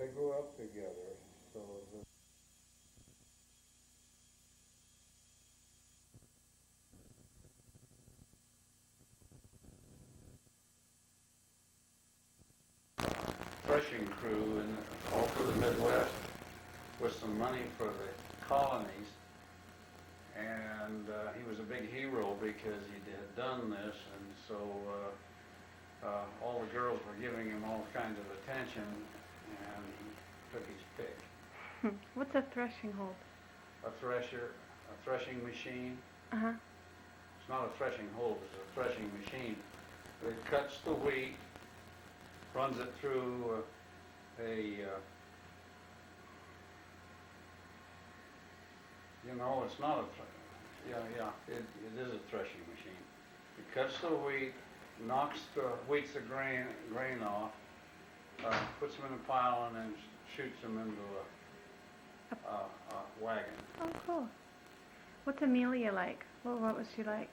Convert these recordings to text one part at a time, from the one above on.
they grew up together. So the threshing crew in all through the Midwest with some money for the colonies, and he was a big hero because he had done this, and so all the girls were giving him all kinds of attention, and he took his pick. What's a threshing hold? A threshing machine. Uh-huh. It's not a threshing hold, it's a threshing machine. It cuts the wheat, runs it through it's not it is a threshing machine. It cuts the wheat, knocks the grain off, puts them in a pile, and then shoots them into a wagon. Oh, cool. What's Amelia like? Well, what was she like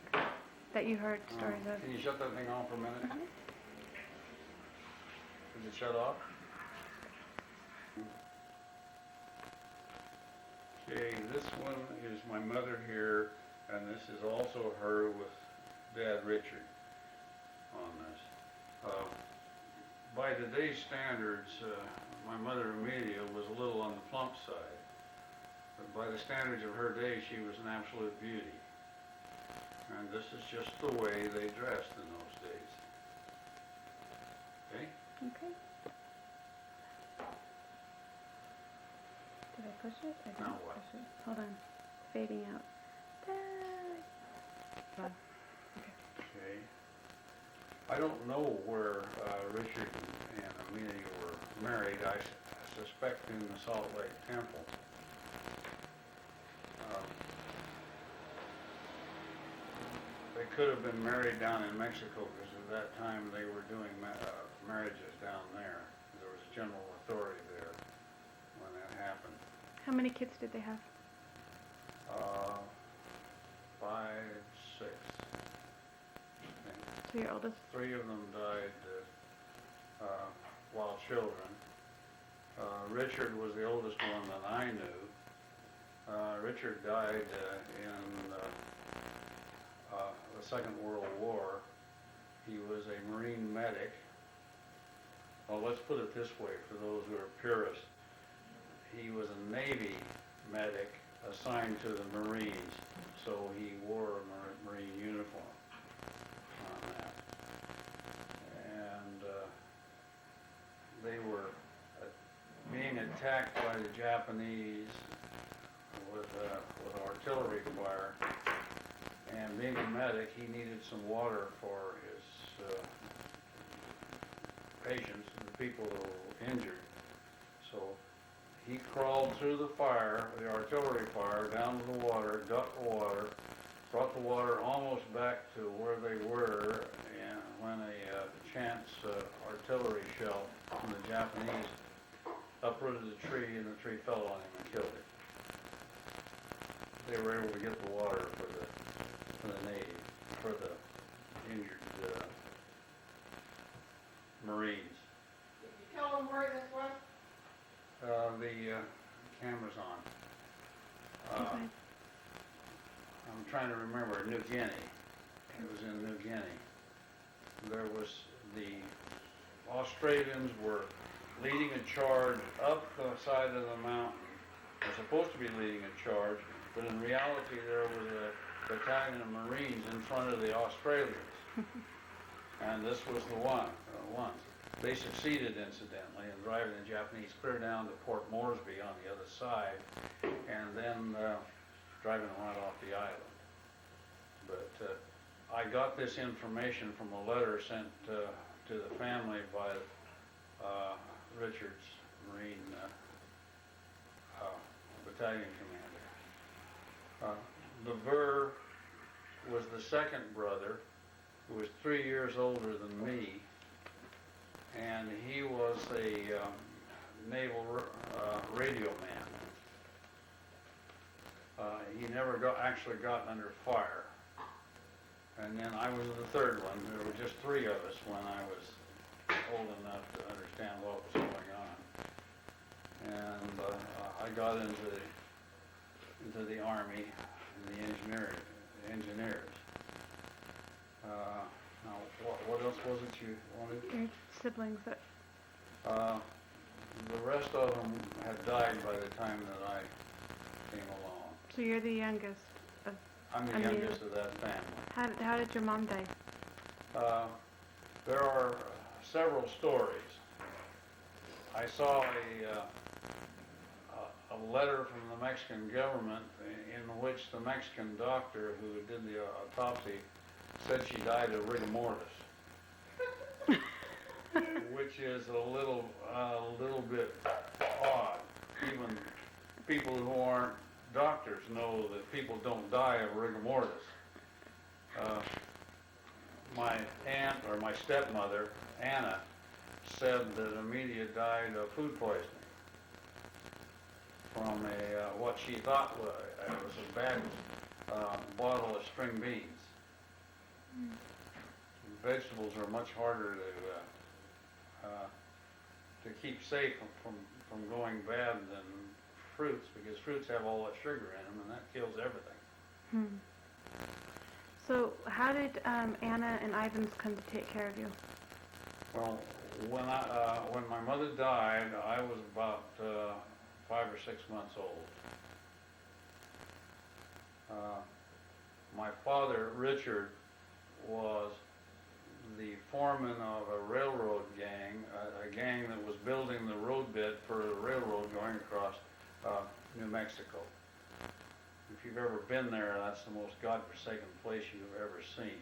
that you heard stories of? Can you shut that thing off for a minute? Uh-huh. Is it shut off? Okay, this one is my mother here, and this is also her with Dad Richard on this. By today's standards, my mother Amelia was a little on the plump side, but by the standards of her day, she was an absolute beauty. And this is just the way they dressed in those days. Okay? Okay. Did I push it? I didn't Now what? push it. Hold on. Fading out. Okay. I don't know where Richard and Amelia were married. I suspect in the Salt Lake Temple. They could have been married down in Mexico because at that time they were doing marriages down there. There was general authority there when that happened. How many kids did they have? 5, 6. So your oldest? 3 of them died while children. Richard was the oldest one that I knew. Richard died in the Second World War. He was a Marine medic. Well, let's put it this way for those who are purists. He was a Navy medic assigned to the Marines, so he wore a Marine uniform on that. And they were being attacked by the Japanese with artillery, the and being a medic, he needed some water for his patients, the people who were injured. So he crawled through the fire, the artillery fire, down to the water, got the water, brought the water almost back to where they were, and when a chance artillery shell from the Japanese uprooted the tree, and the tree fell on him and killed him. They were able to get the water for the Navy, for the injured Marines. Did you tell them where this was? The camera's on. Okay. I'm trying to remember, New Guinea. It was in New Guinea. There was the Australians were leading a charge up the side of the mountain. They're supposed to be leading a charge, but in reality there was a battalion of Marines in front of the Australians. And this was the ones. They succeeded, incidentally, in driving the Japanese clear down to Port Moresby on the other side, and then driving them right off the island. But I got this information from a letter sent to the family by Richard's Marine battalion commander. The Burr was the second brother, who was 3 years older than me, and he was a naval radio man. He never actually got under fire. And then I was the third one. There were just 3 of us when I was old enough to understand what was going on. and I got into the Army and the engineers. Now, what else was it you wanted? Your siblings that. The rest of them had died by the time that I came along. So you're the youngest. I'm the youngest of that family. How did your mom die? There are several stories. I saw a letter from the Mexican government in which the Mexican doctor who did the autopsy said she died of rigor mortis, which is a little bit odd. Even people who aren't doctors know that people don't die of rigor mortis. My aunt, or my stepmother, Anna, said that Amelia died of food poisoning from what she thought was a bad bottle of string beans. Vegetables are much harder to keep safe from going bad than fruits, because fruits have all that sugar in them, and that kills everything. So how did Anna and Ivans come to take care of you? Well, when my mother died, I was about 5 or 6 months old. My father, Richard, was the foreman of a railroad gang, a gang that was building the road bed for a railroad going across New Mexico. If you've ever been there, that's the most godforsaken place you've ever seen.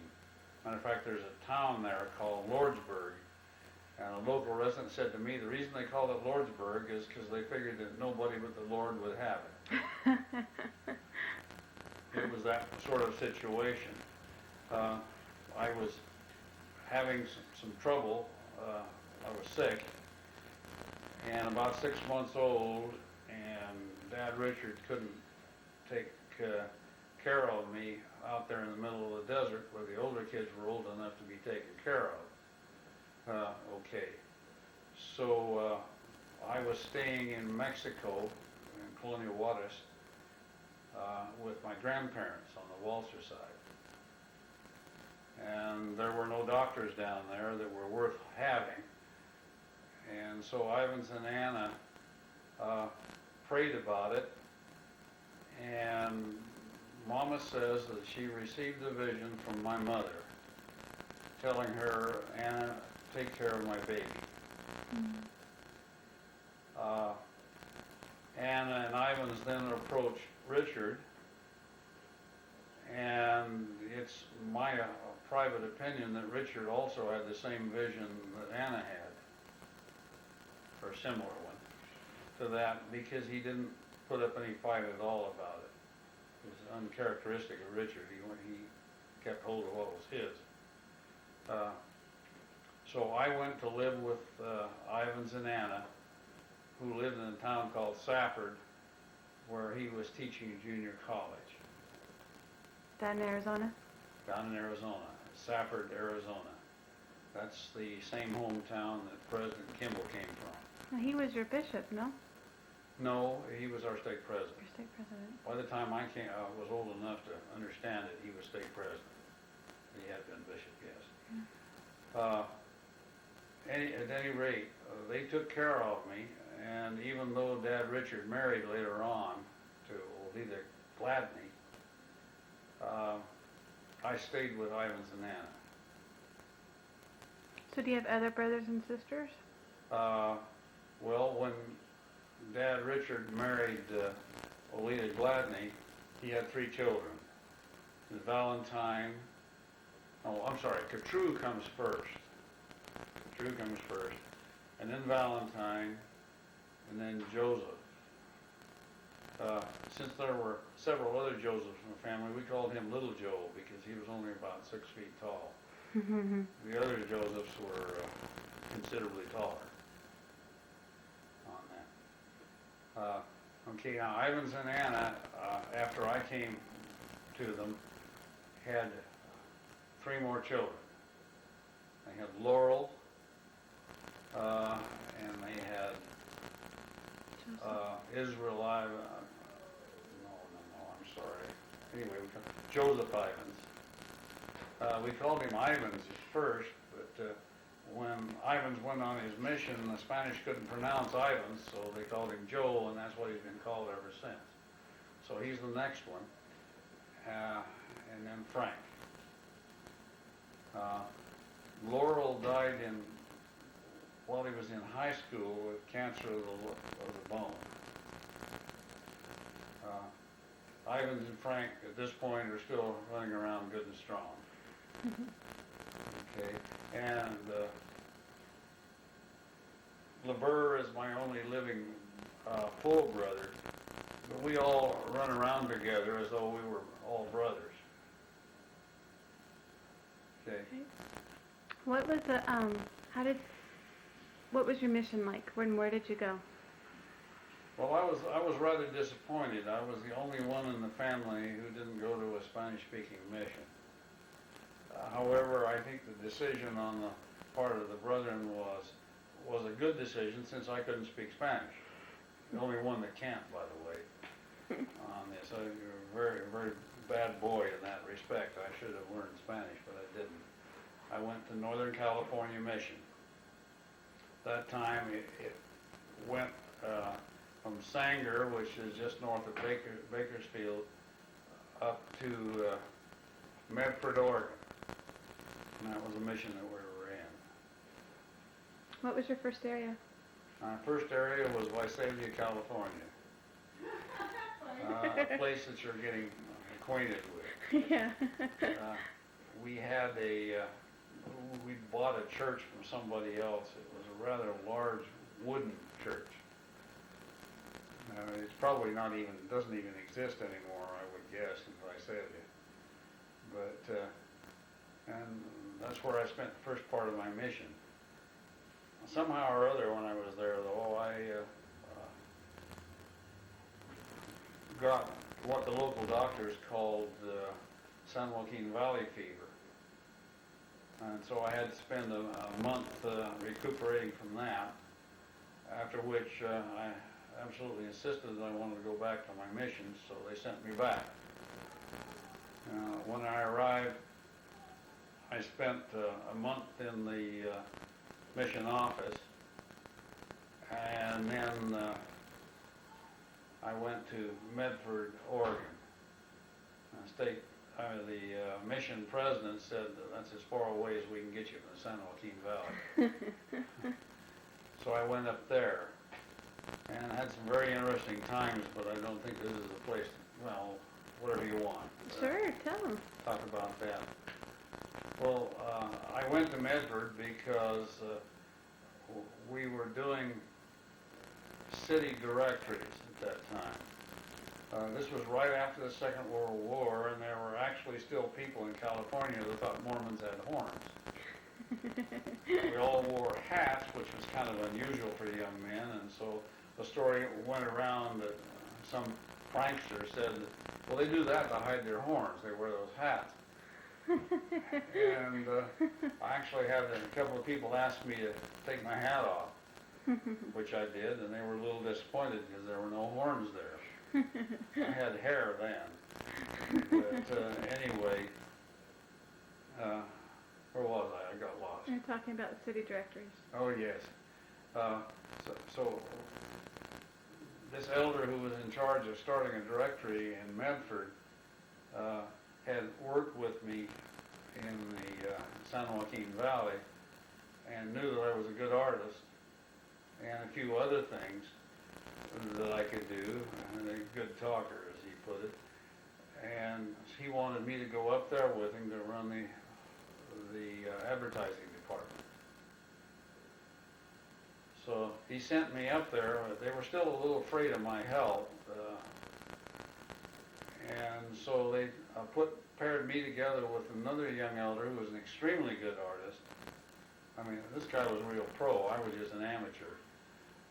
Matter of fact, there's a town there called Lordsburg, and a local resident said to me the reason they called it Lordsburg is because they figured that nobody but the Lord would have it. It was that sort of situation. I was having some trouble. I was sick, and about 6 months old, and Dad Richard couldn't take care of me out there in the middle of the desert where the older kids were old enough to be taken care of. Okay, so I was staying in Mexico, in Colonial Juarez, with my grandparents on the Walser side. And there were no doctors down there that were worth having. And so Ivans and Anna prayed about it, and Mama says that she received a vision from my mother telling her, Anna, take care of my baby. Anna and Ivans then approached Richard, and it's my private opinion that Richard also had the same vision that Anna had, or a similar one to that, because he didn't put up any fight at all about it. It was uncharacteristic of Richard. He kept hold of what was his. So I went to live with Ivans and Anna, who lived in a town called Safford, where he was teaching junior college. Down in Arizona? Down in Arizona, Safford, Arizona. That's the same hometown that President Kimball came from. Well, he was your bishop, no? No, he was our state president. Your state president. By the time I was old enough to understand it, he was state president. He had been bishop, yes. At any rate, they took care of me, and even though Dad Richard married later on to Olida Gladney, I stayed with Ivans and Anna. So do you have other brothers and sisters? Well, when Dad Richard married Olida Gladney, he had 3 children. Valentine, Katru comes first. And then Valentine, and then Joseph. Since there were several other Josephs in the family, we called him Little Joe because he was only about 6 feet tall. The other Josephs were considerably taller on that. Okay, now Ivans and Anna, after I came to them, had 3 more children. They had Laurel, and they had Israel Ivan, no, I'm sorry. Anyway, Joseph Ivans. We called him Ivans at first, but when Ivans went on his mission, the Spanish couldn't pronounce Ivans, so they called him Joe, and that's what he's been called ever since. So he's the next one, and then Frank. Laurel died while he was in high school with cancer of the bone. Ivans and Frank at this point are still running around good and strong. Okay, and LeBur is my only living full brother, but we all run around together as though we were all brothers. Okay. What was the what was your mission like? Where did you go? Well, I was rather disappointed. I was the only one in the family who didn't go to a Spanish-speaking mission. However, I think the decision on the part of the brethren was a good decision, since I couldn't speak Spanish. The only one that can't, by the way, on this. You're a very, very bad boy in that respect. I should have learned Spanish, but I didn't. I went to Northern California Mission. That time it went from Sanger, which is just north of Bakersfield, up to Medford, Oregon. And that was a mission that we were in. What was your first area? My first area was Visalia, California. A place that you're getting acquainted with. Yeah. We had we bought a church from somebody else. It was a rather large wooden church. It's probably doesn't even exist anymore, I would guess, in Visalia. But, and that's where I spent the first part of my mission. Somehow or other, when I was there, though, I got what the local doctors called San Joaquin Valley fever. And so I had to spend a month recuperating from that, after which I absolutely insisted that I wanted to go back to my mission, so they sent me back. When I arrived, I spent a month in the mission office, and then I went to Medford, Oregon. The mission president said that's as far away as we can get you from the San Joaquin Valley. So I went up there and had some very interesting times, but I don't think this is the place to, well, whatever you want. Sure, tell them. Talk about that. Well, I went to Medford because we were doing city directories at that time. This was right after the Second World War, and there were actually still people in California that thought Mormons had horns. We all wore hats, which was kind of unusual for young men, and so the story went around that some prankster said that, well, they do that to hide their horns. They wear those hats. And I actually had a couple of people ask me to take my hat off, which I did, and they were a little disappointed because there were no horns there. I had hair then. But anyway, where was I? I got lost. You're talking about the city directories. Oh, yes. So this elder who was in charge of starting a directory in Medford had worked with me in the San Joaquin Valley and knew that I was a good artist and a few other things that I could do, and a good talker, as he put it. And he wanted me to go up there with him to run the advertising department. So he sent me up there. They were still a little afraid of my health, and so they paired me together with another young elder who was an extremely good artist. I mean, this guy was a real pro. I was just an amateur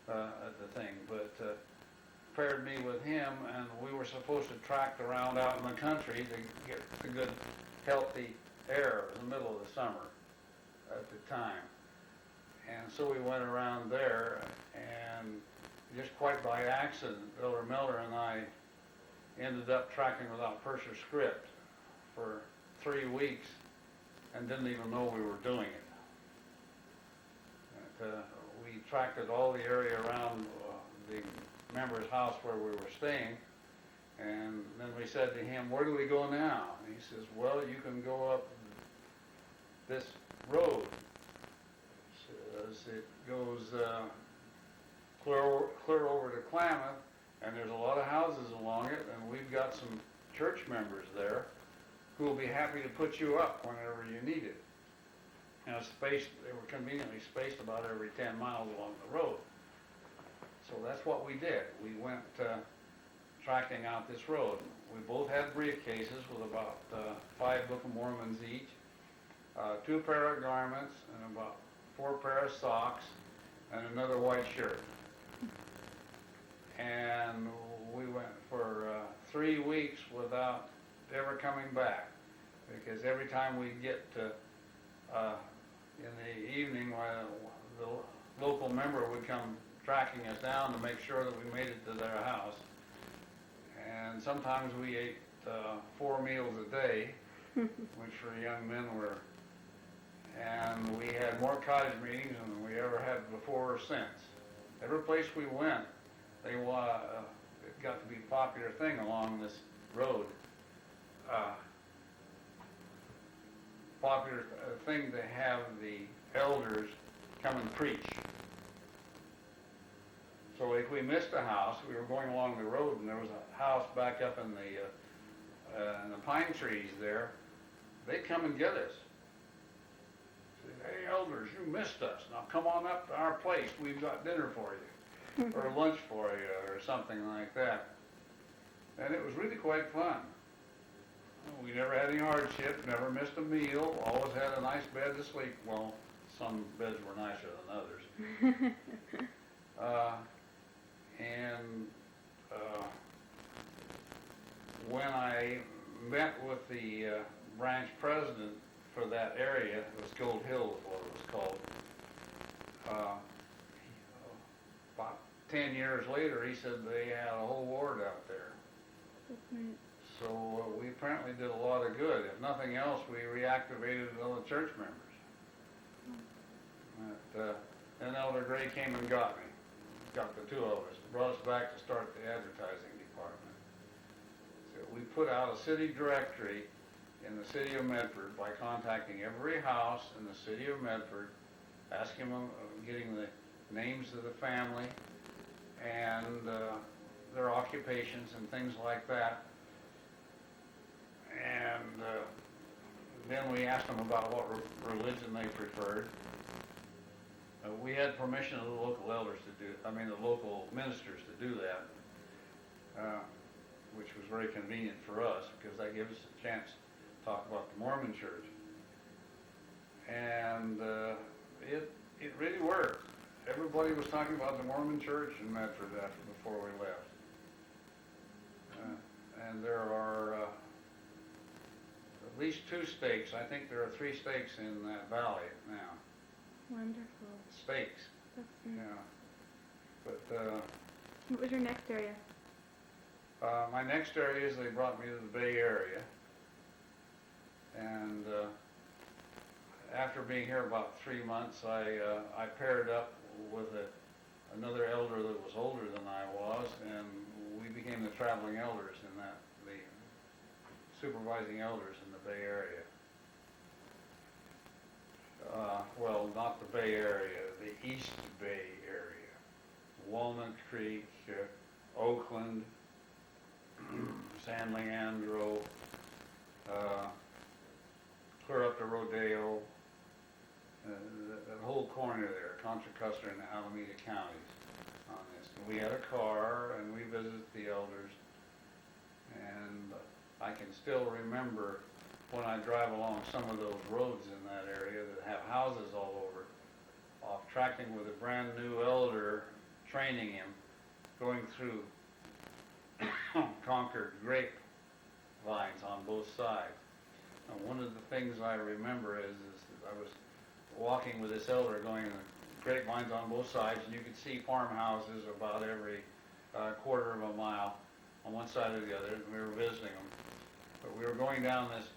at the thing, but paired me with him, and we were supposed to tract around out in the country to get the good, healthy air in the middle of the summer at the time. And so we went around there, and just quite by accident, Elder Miller and I ended up tracking without Purser script for 3 weeks and didn't even know we were doing it. We tracked all the area around the member's house where we were staying, and then we said to him, "Where do we go now?" And he says, "Well, you can go up this road." Says it goes clear over to Klamath, and there's a lot of houses along it, and we've got some church members there who will be happy to put you up whenever you need it. And they were conveniently spaced about every 10 miles along the road. So that's what we did. We went tracking out this road. We both had briefcases with about 5 Book of Mormons each, 2 pair of garments, and about 4 pair of socks, and another white shirt. And we went for 3 weeks without ever coming back, because every time we get to in the evening, the local member would come tracking us down to make sure that we made it to their house. And sometimes we ate 4 meals a day, which for young men were, and we had more cottage meetings than we ever had before or since. Every place we went, it got to be a popular thing along this road. Popular thing to have the elders come and preach. So if we missed a house, we were going along the road and there was a house back up in the pine trees there, they'd come and get us. Say, "Hey elders, you missed us. Now come on up to our place. We've got dinner for you." Or lunch for you, or something like that. And it was really quite fun. We never had any hardship, never missed a meal, always had a nice bed to sleep. Well, some beds were nicer than others. When I met with the branch president for that area, it was Gold Hill is what it was called, about 10 years later, he said they had a whole ward out there. So we apparently did a lot of good. If nothing else, we reactivated all the church members. Then Elder Gray came and got me. Got the 2 of us. Brought us back to start the advertising department. So we put out a city directory in the city of Medford by contacting every house in the city of Medford, asking them, getting the names of the family and their occupations and things like that. And then we asked them about what religion they preferred. We had permission of the local elders the local ministers to do that, which was very convenient for us because that gives us a chance to talk about the Mormon church. And it really worked. Everybody was talking about the Mormon church in Medford before we left. And there are at least 2 stakes. I think there are 3 stakes in that valley now. Wonderful. Stakes. That's nice. Yeah. But what was your next area? my next area is they brought me to the Bay Area. And after being here about 3 months, I paired up with another elder that was older than I was, and we became the traveling elders in the supervising elders in the Bay Area. Well, not the Bay Area, the East Bay Area. Walnut Creek, Oakland, San Leandro, clear up to Rodeo, that whole corner there, Contra Costa and Alameda counties on this. And we had a car and we visited the elders, and I can still remember when I drive along some of those roads in that area that have houses all over, off tracking with a brand new elder, training him, going through Concord grape vines on both sides. And one of the things I remember is that I was walking with this elder going grapevines on both sides, and you could see farmhouses about every quarter of a mile on one side or the other, and we were visiting them. But we were going down this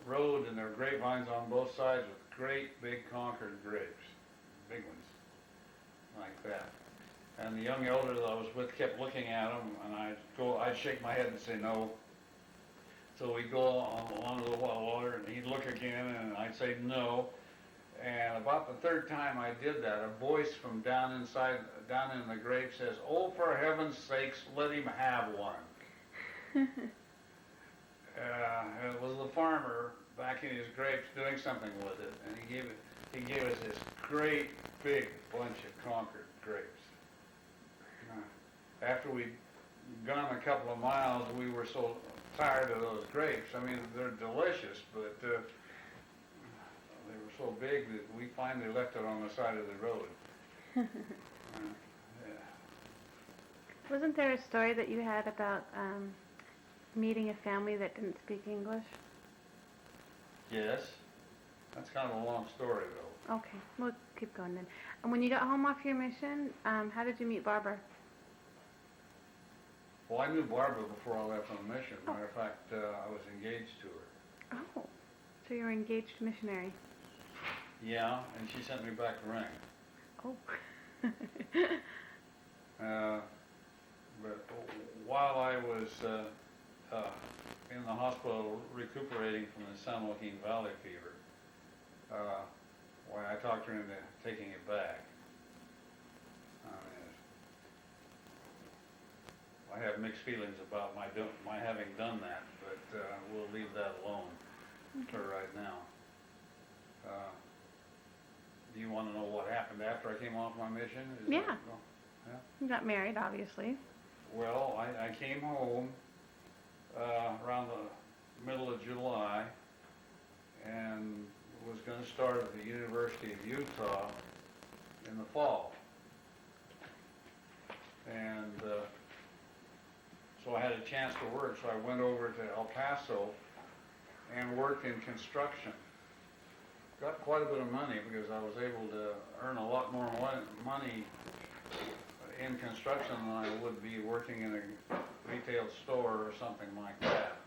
road, and there were grapevines on both sides with great big Concord grapes, big ones, like that. And the young elder that I was with kept looking at them, and I'd shake my head and say no. So we'd go along a little while longer, and he'd look again, and I'd say no. And about the third time I did that, a voice from down in the grape says, "Oh, for heaven's sakes, let him have one." It was the farmer backing his grapes, doing something with it, and he gave us this great big bunch of Concord grapes. After we'd gone a couple of miles, we were so tired of those grapes. I mean, they're delicious, but they were so big that we finally left it on the side of the road. Yeah. Wasn't there a story that you had about meeting a family that didn't speak English? Yes. That's kind of a long story, though. Okay, we'll keep going then. And when you got home off your mission, how did you meet Barbara? Well, I knew Barbara before I left on the mission. Matter of fact, I was engaged to her. Oh, so you're an engaged missionary. Yeah, and she sent me back a ring. Oh. But while I was in the hospital recuperating from the San Joaquin Valley fever, I talked her into taking it back. I have mixed feelings about my having done that, but we'll leave that alone for right now. Do you want to know what happened after I came off my mission? Yeah. Yeah. You got married, obviously. Well, I came home around the middle of July and was going to start at the University of Utah in the fall. And so I had a chance to work, so I went over to El Paso and worked in construction. Got quite a bit of money because I was able to earn a lot more money in construction than I would be working in a retail store or something like that,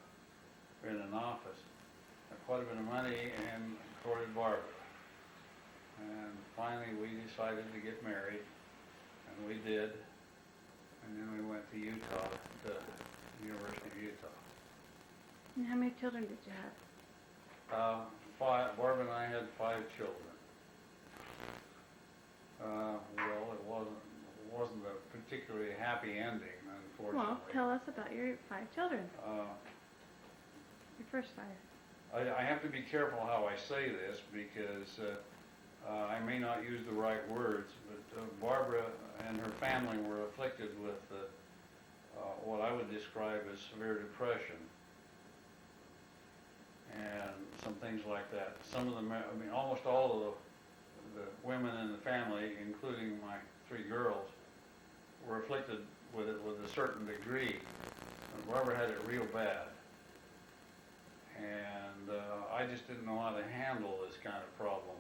in an office. Got quite a bit of money and courted Barbara. And finally we decided to get married, and we did. And then we went to Utah, to the University of Utah. And how many children did you have? Barbara and I had 5 children. Well, it wasn't a particularly happy ending, unfortunately. Well, tell us about your 5 children. Your first 5. I have to be careful how I say this because I may not use the right words, but Barbara and her family were afflicted with what I would describe as severe depression and some things like that. Some of them, almost all of the women in the family, including my 3 girls, were afflicted with it with a certain degree. And Barbara had it real bad. And I just didn't know how to handle this kind of problem.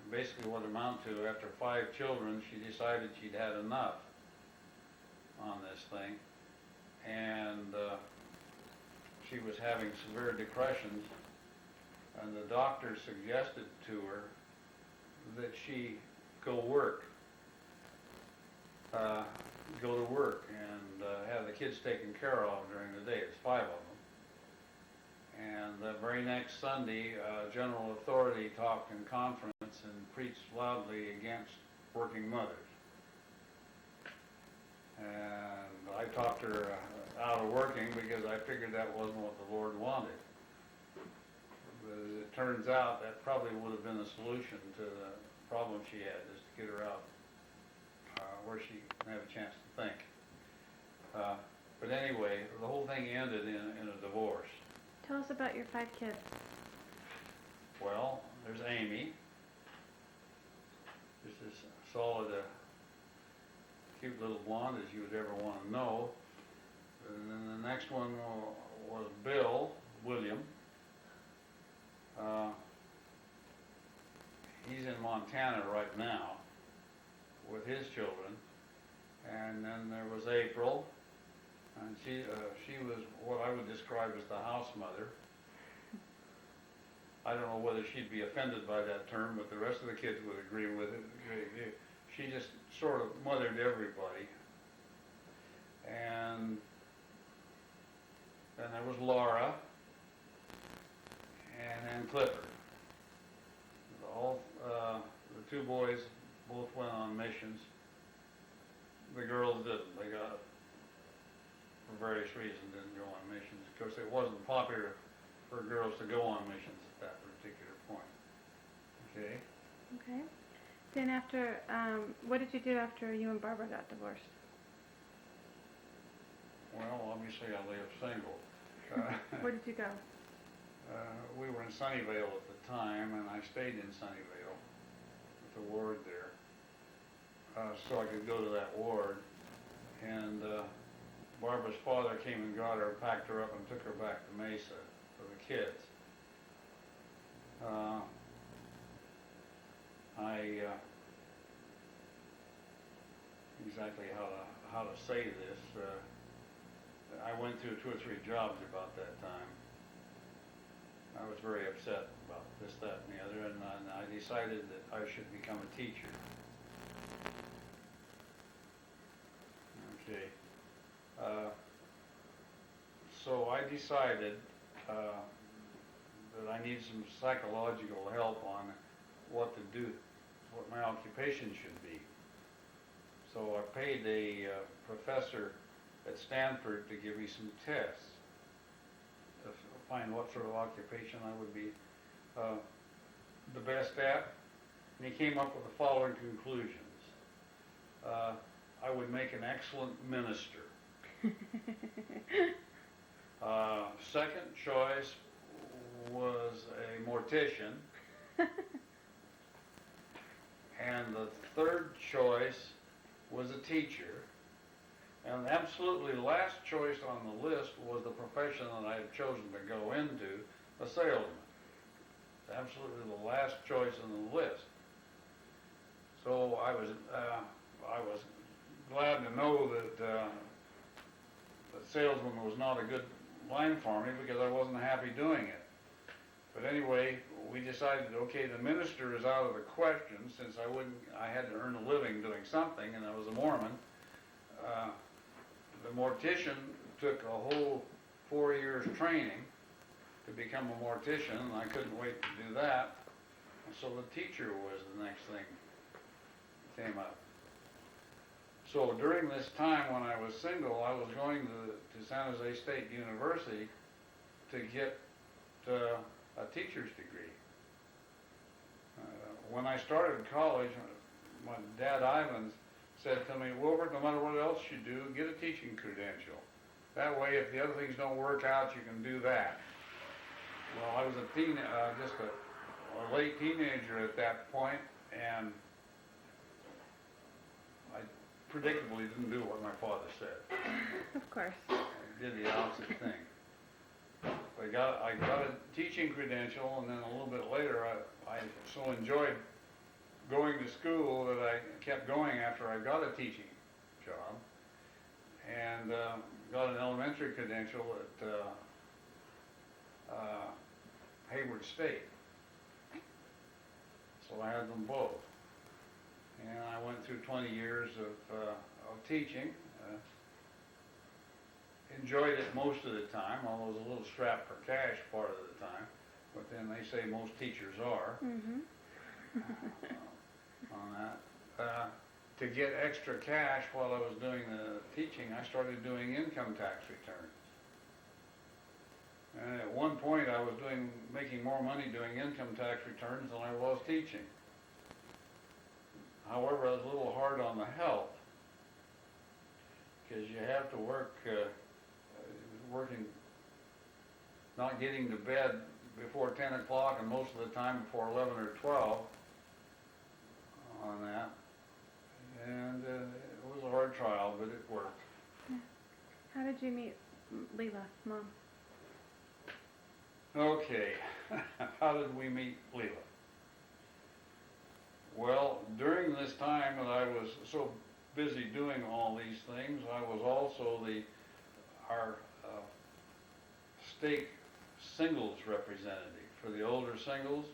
Basically what it amounted to, after 5 children, she decided she'd had enough on this thing. And she was having severe depressions, and the doctor suggested to her that she go to work and have the kids taken care of during the day. It's 5 of them. And the very next Sunday, General Authority talked in conference and preached loudly against working mothers. And I talked her out of working because I figured that wasn't what the Lord wanted. But as it turns out, that probably would have been the solution to the problem she had, is to get her out where she can have a chance to think. But anyway, the whole thing ended in a divorce. Tell us about your 5 kids. Well, there's Amy. Just as solid a cute little blonde as you would ever want to know. And then the next one was William. He's in Montana right now. with his children. And then there was April, and she was what I would describe as the house mother. I don't know whether she'd be offended by that term, but the rest of the kids would agree with it. She just sort of mothered everybody. And then there was Laura, and then Clifford. The two boys both went on missions. The girls didn't. They got, for various reasons, didn't go on missions. Of course, it wasn't popular for girls to go on missions at that particular point. Okay? Okay. Then after, what did you do after you and Barbara got divorced? Well, obviously I lived single. Where did you go? We were in Sunnyvale at the time, and I stayed in Sunnyvale with the ward there. So I could go to that ward. And Barbara's father came and got her, packed her up, and took her back to Mesa for the kids. Exactly how to say this. I went through 2 or 3 jobs about that time. I was very upset about this, that, and the other, and I decided that I should become a teacher. Okay. So I decided that I need some psychological help on what to do, what my occupation should be. So I paid a professor at Stanford to give me some tests to find what sort of occupation I would be the best at. And he came up with the following conclusions. I would make an excellent minister. Second choice was a mortician. And the third choice was a teacher. And the absolutely last choice on the list was the profession that I had chosen to go into, a salesman. Absolutely the last choice on the list. So I was glad to know that salesman was not a good line for me because I wasn't happy doing it. But anyway, we decided, okay, the minister is out of the question since I had to earn a living doing something, and I was a Mormon. The mortician took a whole 4 years training to become a mortician, and I couldn't wait to do that. And so the teacher was the next thing that came up. So during this time when I was single, I was going to San Jose State University to get a teacher's degree. When I started college, my dad Ivans said to me, Wilbert, no matter what else you do, get a teaching credential. That way, if the other things don't work out, you can do that. Well, I was just a late teenager at that point, and I predictably didn't do what my father said. Of course. I did the opposite thing. I got a teaching credential, and then a little bit later, I so enjoyed going to school that I kept going after I got a teaching job, and got an elementary credential at Hayward State. So I had them both, and I went through 20 years of teaching. Enjoyed it most of the time, although I was a little strapped for cash part of the time, but then they say most teachers are. Mm-hmm. On that. To get extra cash while I was doing the teaching, I started doing income tax returns. And at one point I was making more money doing income tax returns than I was teaching. However, I was a little hard on the health because you have to working, not getting to bed before 10 o'clock and most of the time before 11 or 12 on that. And it was a hard trial, but it worked. Yeah. How did you meet Leela, Mom? Okay, how did we meet Leela? Well, during this time that I was so busy doing all these things, I was also our stake singles representative for the older singles,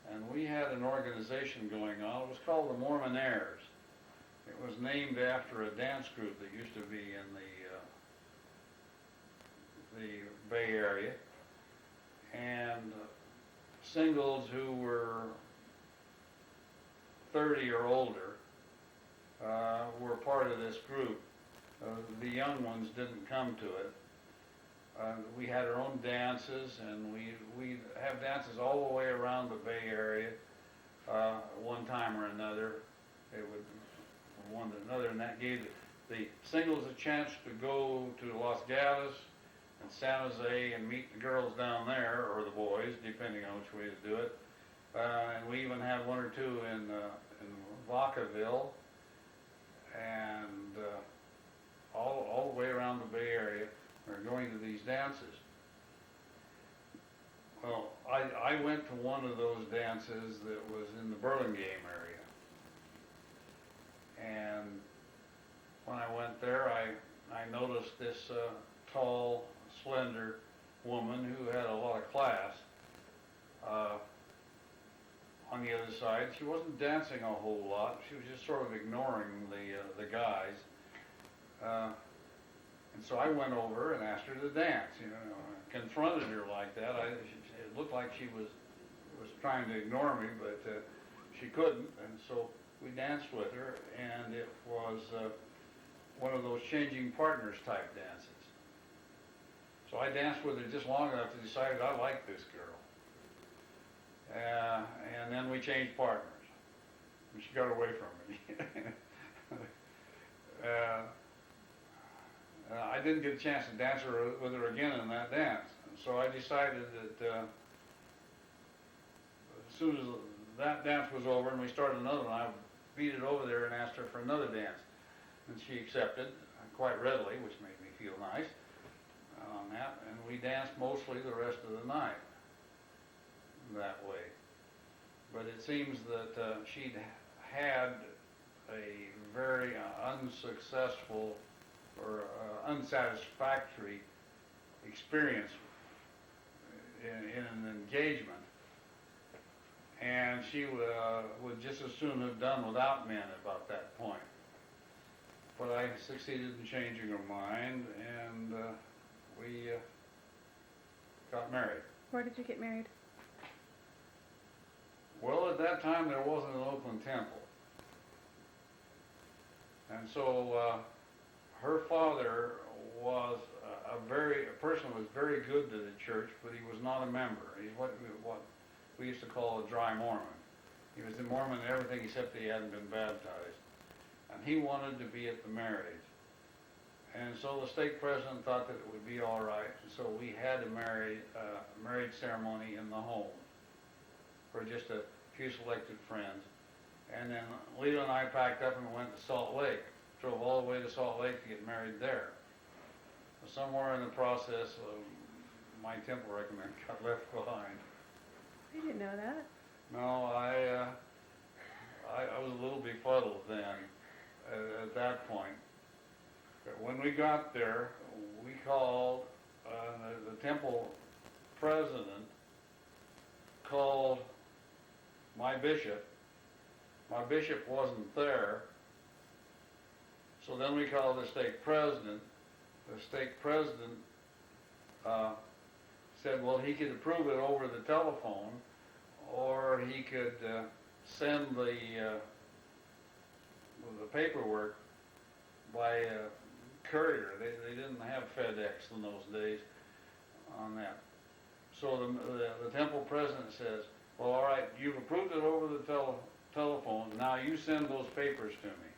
and we had an organization going on. It was called the Mormonaires. It was named after a dance group that used to be in the Bay Area, and singles who were 30 or older were part of this group. The young ones didn't come to it. We had our own dances, and we have dances all the way around the Bay Area. One time or another, it would from one to another, and that gave the singles a chance to go to Los Gatos and San Jose and meet the girls down there, or the boys, depending on which way to do it. And we even had one or two in Vacaville, and all the way around the Bay Area are going to these dances. Well, I went to one of those dances that was in the Burlingame area. And when I went there, I noticed this tall, slender woman who had a lot of class. On the other side, she wasn't dancing a whole lot. She was just sort of ignoring the guys. And so I went over and asked her to dance. Confronted her like that. It looked like she was trying to ignore me, but she couldn't. And so we danced with her, and it was one of those changing partners type dances. So I danced with her just long enough to decide I liked this girl. And then we changed partners. And she got away from me. I didn't get a chance to dance with her again in that dance. And so I decided that as soon as that dance was over and we started another one, I beat it over there and asked her for another dance. And she accepted quite readily, which made me feel nice on that. And we danced mostly the rest of the night that way. But it seems that she'd had a very unsuccessful or unsatisfactory experience in an engagement, and she would just as soon have done without men about that point. But I succeeded in changing her mind, and we got married. Where did you get married? Well, at that time there wasn't an Oakland temple, and so her father was a person who was very good to the church, but he was not a member. He's what we used to call a dry Mormon. He was a Mormon in everything except that he hadn't been baptized, and he wanted to be at the marriage. And so the stake president thought that it would be all right, and so we had a marriage ceremony in the home for just a few selected friends. And then Lita and I packed up and went to Salt Lake, drove all the way to Salt Lake to get married there. Somewhere in the process, my temple recommend got left behind. I didn't know that. No, I was a little befuddled then at that point. But when we got there, we called, the temple president called my bishop. My bishop wasn't there. So then we called the stake president. The stake president said, well, he could approve it over the telephone, or he could send the paperwork by courier. They didn't have FedEx in those days on that. So the temple president says, well, all right, you've approved it over the telephone. Now you send those papers to me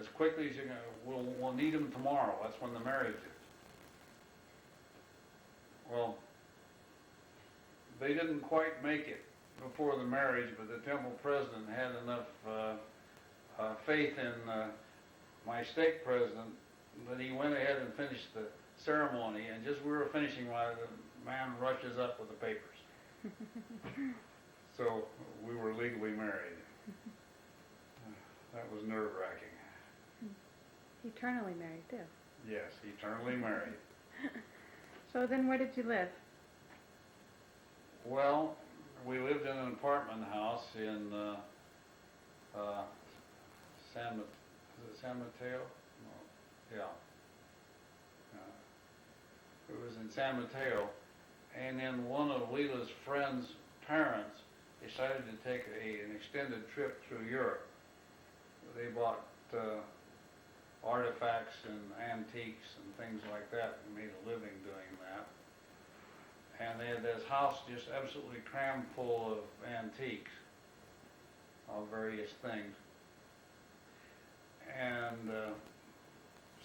as quickly as you can. We'll need them tomorrow. That's when the marriage is. Well, they didn't quite make it before the marriage, but the temple president had enough faith in my stake president that he went ahead and finished the ceremony, and just we were finishing while the man rushes up with the papers. So we were legally married. That was nerve-wracking. Eternally married, too. Yes, eternally married. So then where did you live? Well, we lived in an apartment house in San Mateo? No, yeah. It was in San Mateo, and then one of Leila's friend's parents decided to take an extended trip through Europe. They bought artifacts and antiques and things like that and made a living doing that. And they had this house just absolutely crammed full of antiques of various things. And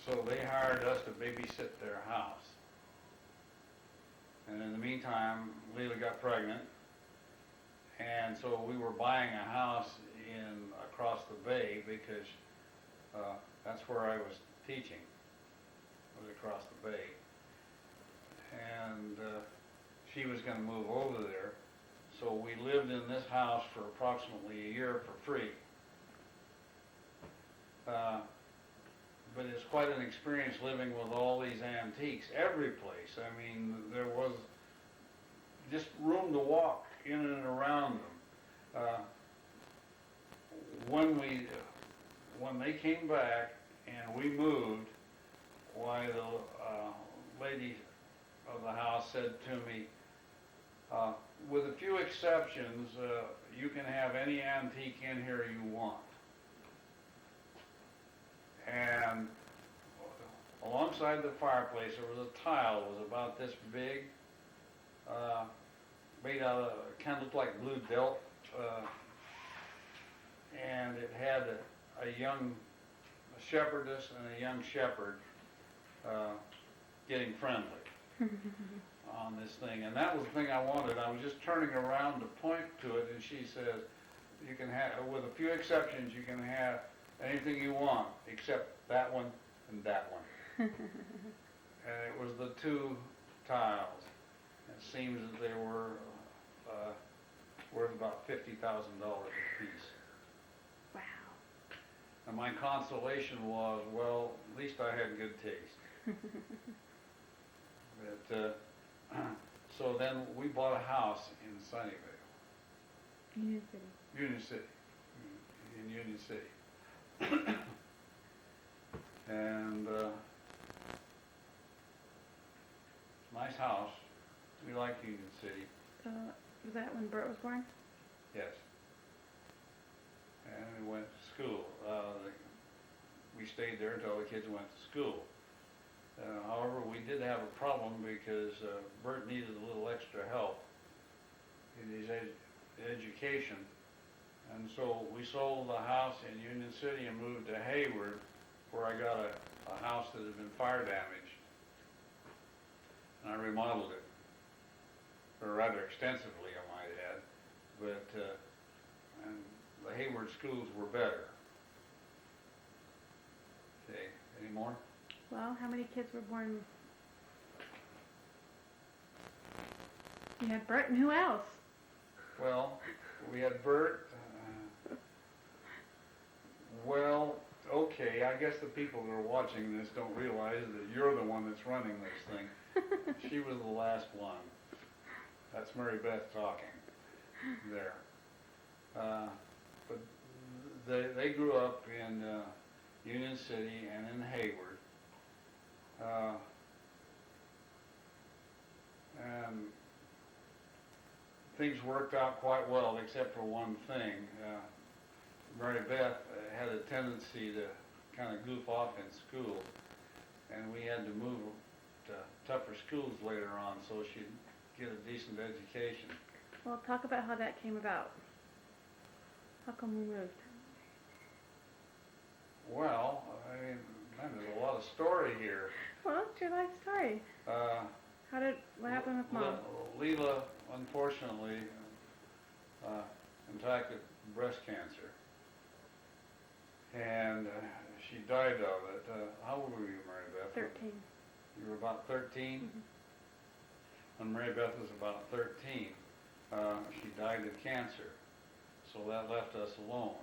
so they hired us to babysit their house. And in the meantime, Leila got pregnant, and so we were buying a house across the bay because that's where I was teaching, was across the bay. And she was going to move over there, so we lived in this house for approximately a year for free. But it's quite an experience living with all these antiques every place. I mean, there was just room to walk in and around them. When they came back and we moved, why the lady of the house said to me, with a few exceptions, you can have any antique in here you want. And alongside the fireplace there was a tile that was about this big, made out of, kind of looked like blue delft, and it had a young shepherdess and a young shepherd getting friendly on this thing. And that was the thing I wanted. I was just turning around to point to it, and she says, you can have, with a few exceptions, you can have anything you want except that one and that one. And it was the two tiles. It seems that they were worth about $50,000 a piece. Wow. And my consolation was, well, at least I had good taste. But, so then we bought a house in Sunnyvale. Union City. Union City. In Union City. And nice house. We like Union City. So was that when Bert was born? Yes. And we went to school. We stayed there until the kids went to school. However, we did have a problem because Bert needed a little extra help in his education. And so we sold the house in Union City and moved to Hayward, where I got a house that had been fire damaged. And I remodeled it, or rather extensively, I might add. But and the Hayward schools were better. Okay, any more? Well, how many kids were born? You had Bert, and who else? Well, we had Bert. Well, okay, I guess the people that are watching this don't realize that you're the one that's running this thing. She was the last one. That's Mary Beth talking there. But they grew up in Union City and in Hayward. And things worked out quite well, except for one thing. Mary Beth had a tendency to kind of goof off in school, and we had to move to tougher schools later on so she'd get a decent education. Well, talk about how that came about. How come we moved? Well, I mean, man, there's a lot of story here. Well, it's your life story. What happened with Mom? Leila, unfortunately, contracted breast cancer. And she died of it. How old were you, Mary Beth? 13. You were about 13? Mm-hmm. When Mary Beth was about 13, she died of cancer. so that left us alone.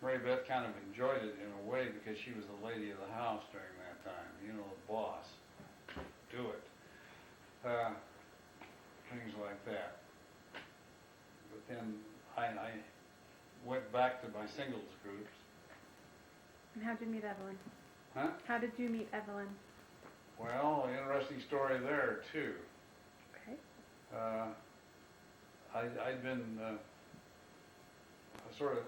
Mary Beth kind of enjoyed it in a way because she was the lady of the house during that time, you know, the boss. Do it. Things like that. But then I went back to my singles groups. And how'd you meet Evelyn? Huh? How did you meet Evelyn? Well, interesting story there too. Okay. I'd been sort of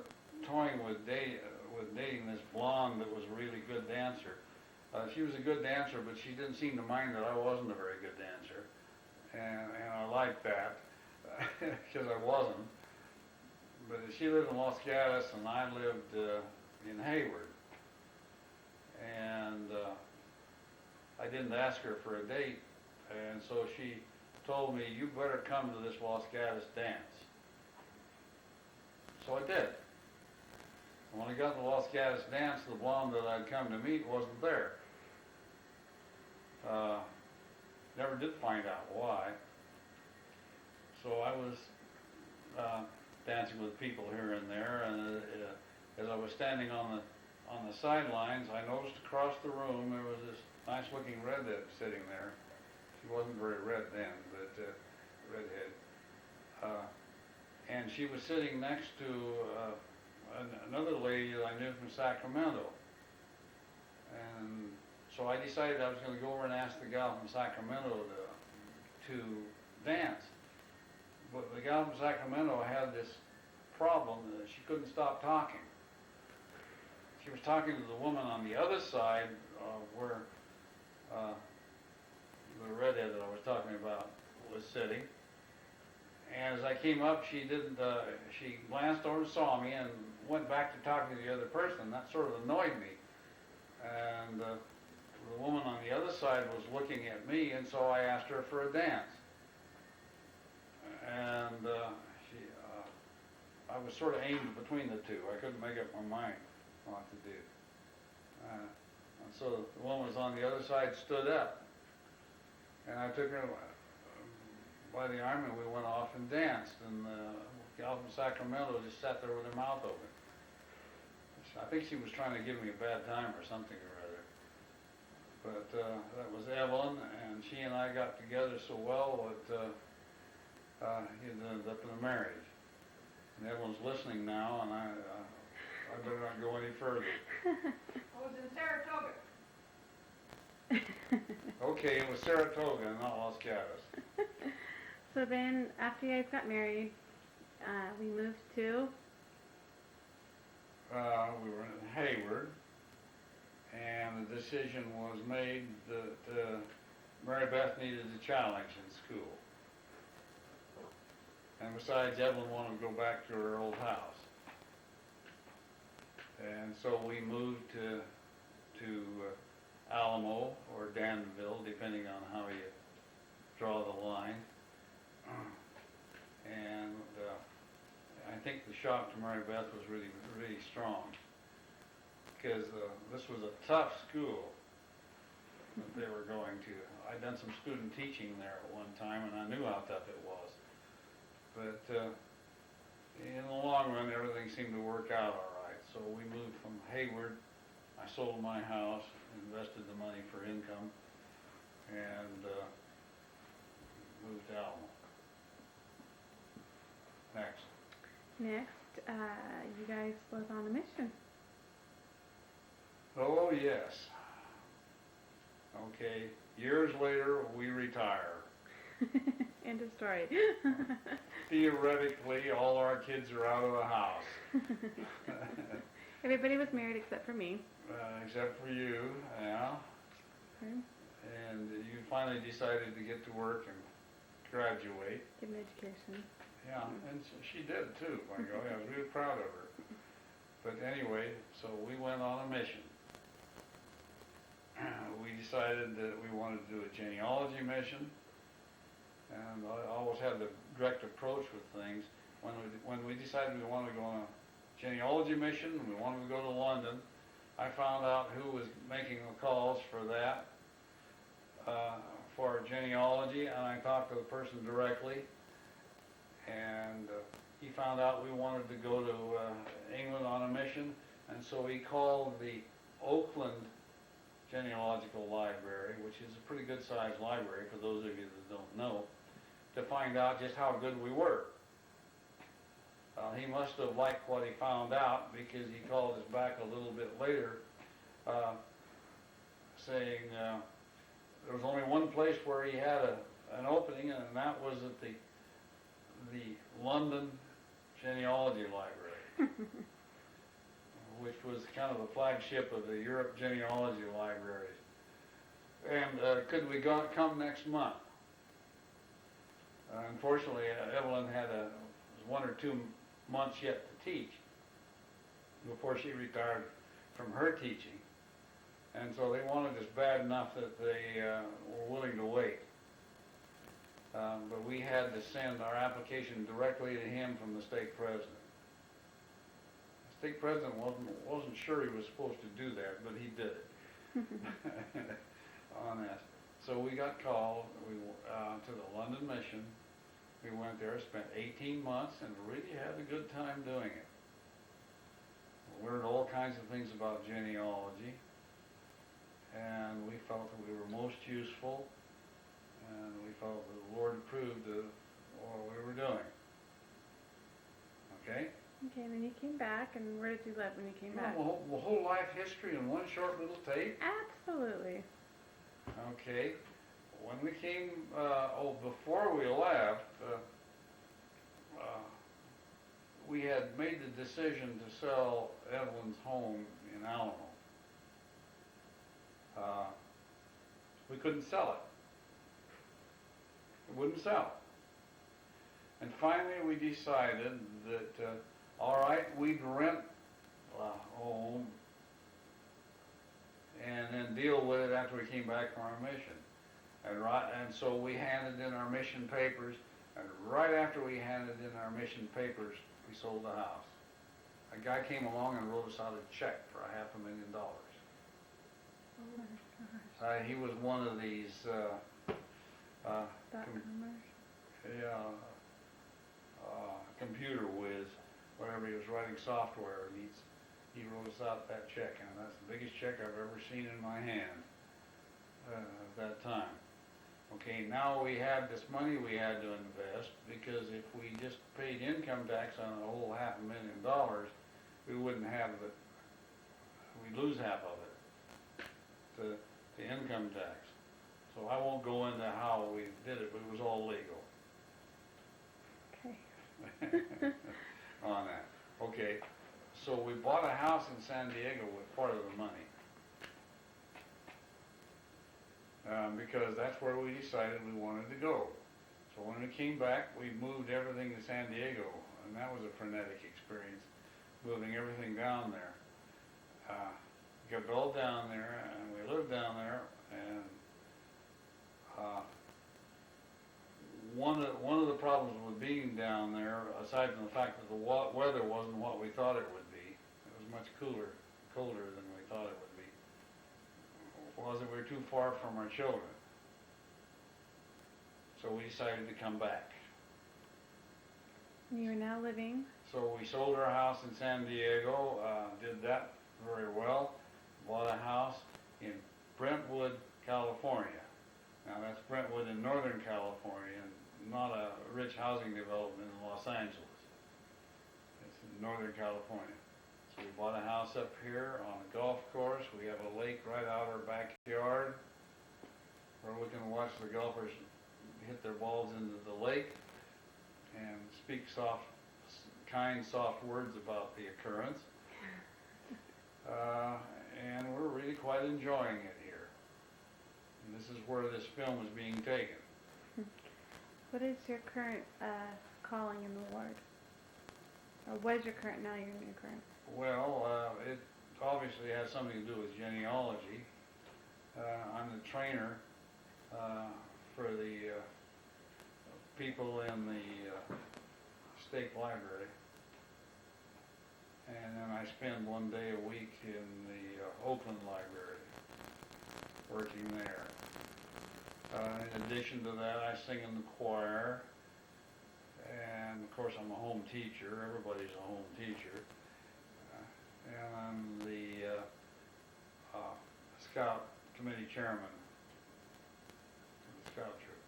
toying with dating this blonde that was a really good dancer. She was a good dancer, but she didn't seem to mind that I wasn't a very good dancer, and I liked that because I wasn't. But she lived in Los Gatos, and I lived in Hayward, and I didn't ask her for a date, and so she told me, "You better come to this Los Gatos dance." So I did. And when I got to the Los Gatos dance, the blonde that I'd come to meet wasn't there. Never did find out why. So I was dancing with people here and there, and as I was standing on the sidelines, I noticed across the room there was this nice-looking redhead sitting there. She wasn't very red then, but redhead. And she was sitting next to another lady that I knew from Sacramento. And so I decided I was going to go over and ask the gal from Sacramento to dance. But the gal from Sacramento had this problem that she couldn't stop talking. She was talking to the woman on the other side where the redhead that I was talking about was sitting. And as I came up, she glanced over and saw me and went back to talking to the other person. That sort of annoyed me. And the woman on the other side was looking at me, and so I asked her for a dance. And I was sort of aimed between the two. I couldn't make up my mind what to do. And so the woman was on the other side, stood up, and I took her by the arm, and we went off and danced. And the gal from Sacramento just sat there with her mouth open. I think she was trying to give me a bad time or something or other. But that was Evelyn, and she and I got together so well that he ended up in a marriage. And Evelyn's listening now, and I better not go any further. I was in Saratoga. Okay, it was Saratoga, not Los Gatos. So then, after you guys got married, we moved to? We were in Hayward, and the decision was made that Mary Beth needed a challenge in school. And besides, Evelyn wanted to go back to her old house. And so we moved to Alamo or Danville, depending on how you draw the line. And I think the shock to Mary Beth was really, really strong, because this was a tough school that they were going to. I'd done some student teaching there at one time, and I knew how tough it was. But in the long run, everything seemed to work out all right. So we moved from Hayward. I sold my house, invested the money for income, and moved to Alamo. Next. Next, you guys was on a mission. Oh, yes. Okay. Years later, we retire. End of story. Theoretically, all our kids are out of the house. Everybody was married except for me. Except for you, yeah. Okay. And you finally decided to get to work and graduate. Get an education. Yeah, and she did too, by golly. I was really proud of her. But anyway, so we went on a mission. We decided that we wanted to do a genealogy mission, and I always had the direct approach with things. When we decided we wanted to go on a genealogy mission, and we wanted to go to London, I found out who was making the calls for that, for genealogy, and I talked to the person directly. and he found out we wanted to go to England on a mission, and so he called the Oakland Genealogical Library, which is a pretty good sized library for those of you that don't know, to find out just how good we were. He must have liked what he found out, because he called us back a little bit later saying there was only one place where he had an opening, and that was at the London Genealogy Library, which was kind of the flagship of the Europe Genealogy Libraries. And could we come next month? Unfortunately, Evelyn had 1 or 2 months yet to teach before she retired from her teaching. And so they wanted us bad enough that they were willing to wait. But we had to send our application directly to him from the stake president. The stake president wasn't sure he was supposed to do that, but he did it on that. So we got called to the London mission. We went there, spent 18 months, and really had a good time doing it. We learned all kinds of things about genealogy, and we felt that we were most useful, and we felt that the Lord approved of what we were doing. Okay? Okay, and then you came back, and where did you live when you came back? The whole life history in one short little tape? Absolutely. Okay. When we came, before we left, we had made the decision to sell Evelyn's home in Alamo. We couldn't sell it. It wouldn't sell. And finally we decided that, all right, we'd rent a home and then deal with it after we came back from our mission. And so we handed in our mission papers, and right after we handed in our mission papers, we sold the house. A guy came along and wrote us out a check for $500,000. Oh my gosh. He was one of these, computer whiz, whatever, he was writing software, and he wrote us out that check, and that's the biggest check I've ever seen in my hand at that time. Okay, now we had this money we had to invest, because if we just paid income tax on a whole $500,000, we wouldn't have we'd lose half of it to the income tax. So I won't go into how we did it, but it was all legal. Okay. On that. Okay, so we bought a house in San Diego with part of the money. Because that's where we decided we wanted to go. So when we came back, we moved everything to San Diego, and that was a frenetic experience, moving everything down there. Got it all down there, and we lived down there, and one of the problems with being down there, aside from the fact that the weather wasn't what we thought it would be, it was much colder than we thought it would be, was that we were too far from our children. So we decided to come back. You are now living? So we sold our house in San Diego, did that very well, bought a house in Brentwood, California. Now that's Brentwood in Northern California, not a rich housing development in Los Angeles. It's in Northern California. So we bought a house up here on a golf course. We have a lake right out our backyard where we can watch the golfers hit their balls into the lake and speak kind, soft words about the occurrence. And we're really quite enjoying it here. And this is where this film is being taken. What is your current calling in the Lord? Or was your current, now you're in your current? Well, it obviously has something to do with genealogy. I'm the trainer for the people in the stake library. And then I spend one day a week in the Oakland library, working there. In addition to that, I sing in the choir, And of course, I'm a home teacher. Everybody's a home teacher. And I'm the Scout Committee Chairman of the Scout Troop.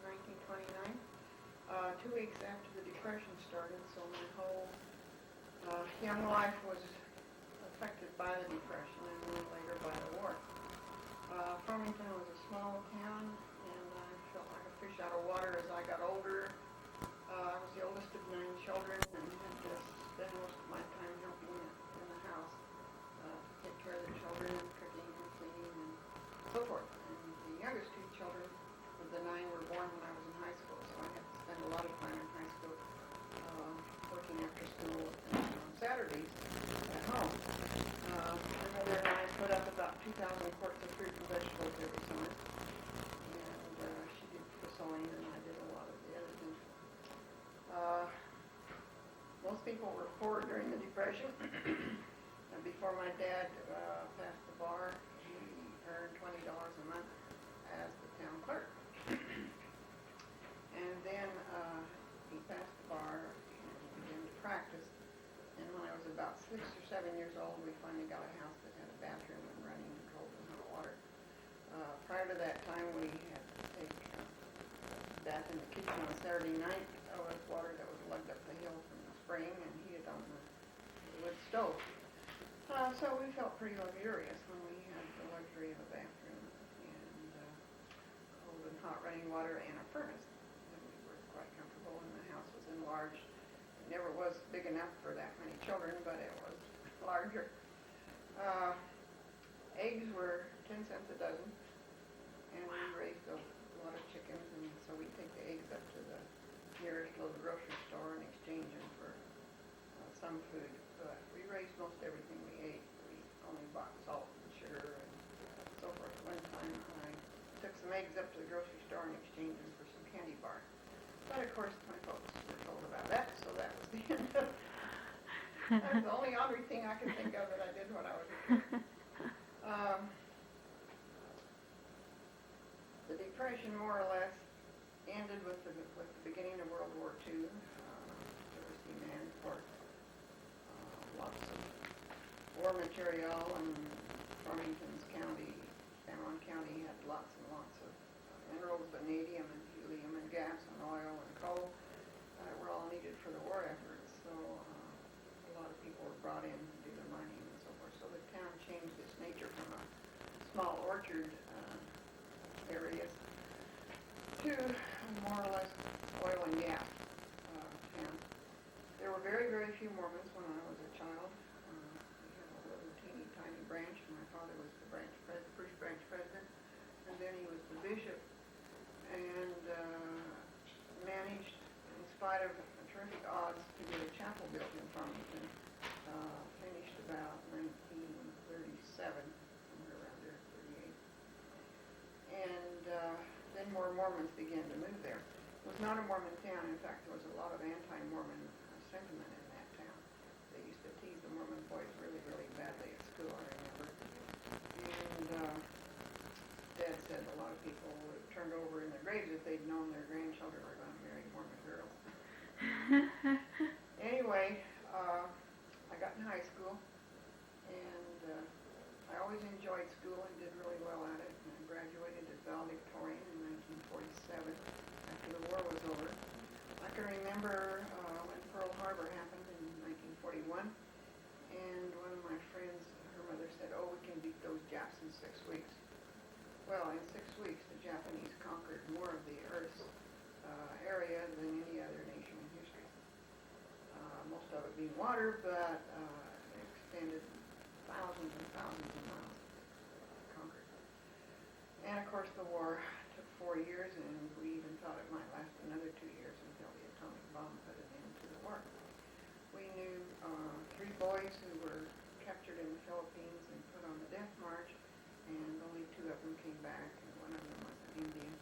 1929, 2 weeks after the Depression started, so my whole young life was affected by the Depression and then later by the war. Farmington was a small town, and I felt like a fish out of water as I got older. I was the oldest of 9 children and had to spend most of my time helping in the house, take care of the children, cooking and cleaning and so forth. And the youngest 2 children of the 9 were born when I was in high school, so I had to spend a lot of time in high school working after school and on Saturdays at home. My mother and I put up about 2,000 quarts of fruit and vegetables every summer, and she did the sewing and I did a lot of the editing. Most people were poor during the Depression. And before my dad passed the bar, he earned $20 a month as the town clerk. And then he passed the bar and began to practice. And when I was about 6 or 7 years old, we finally got a house that had a bathroom and running cold and hot water. Prior to that time, we had to take a bath in the kitchen on Saturday night with water that was lugged up the hill from the spring and heated on the wood stove. So we felt pretty luxurious when we had the luxury of a bathroom and cold and hot running water and a furnace. And we were quite comfortable, and the house was enlarged. It never was big enough for that many children, but it was larger. Eggs were 10 cents a dozen, and we raised a lot of chickens, and so we'd take the eggs up to the nearest little grocery store and exchange them for some food. But we raised most everything we ate. We only bought salt and sugar and so forth. One time I took some eggs up to the grocery store and exchanged them for some candy bars. But of course my folks were told about that, so that was the end of it. That was the only oddly thing I could think of that I did when I was a kid. The Depression more or less ended with the beginning of World War II. There was demand for lots of war material, and Farmington's county, San Juan County, had lots and lots of minerals, vanadium and helium and gas and oil and coal that were all needed for the war efforts. So a lot of people were brought in to do the mining and so forth. So the town changed its nature from a small orchard areas to more or less oil and gas town. There were very, very few Mormons when I was a child. We had a little teeny tiny branch, and my father was the first branch president, and then he was the bishop, and managed, in spite of terrific odds, to get a chapel built in Farmington. Finished about 1937, somewhere around there, 38. And then more Mormons began to move there. It was not a Mormon town. In fact, there was a lot of anti-Mormon sentiment in that town. They used to tease the Mormon boys really, really badly at school, I remember. And Dad said a lot of people would have turned over in their graves if they'd known their grandchildren were going to marry Mormon girls. Anyway, I got in high school, and I always enjoyed school and did really well at it. And I graduated as valedictorian in 1947 after the war was over. I can remember when Pearl Harbor happened in 1941, and one of my friends, her mother said, "Oh, we can beat those Japs in 6 weeks." Well, in 6 weeks, the Japanese conquered more of the Earth's area than any other nation in history. Most of it being water, but it extended thousands and thousands of miles conquered. And of course the war took 4 years, and we even thought it might last another 2 years until the atomic bomb put an end to the war. We knew 3 boys who were captured in the Philippines and put on the death march, and only 2 of them came back, and one of them was an Indian,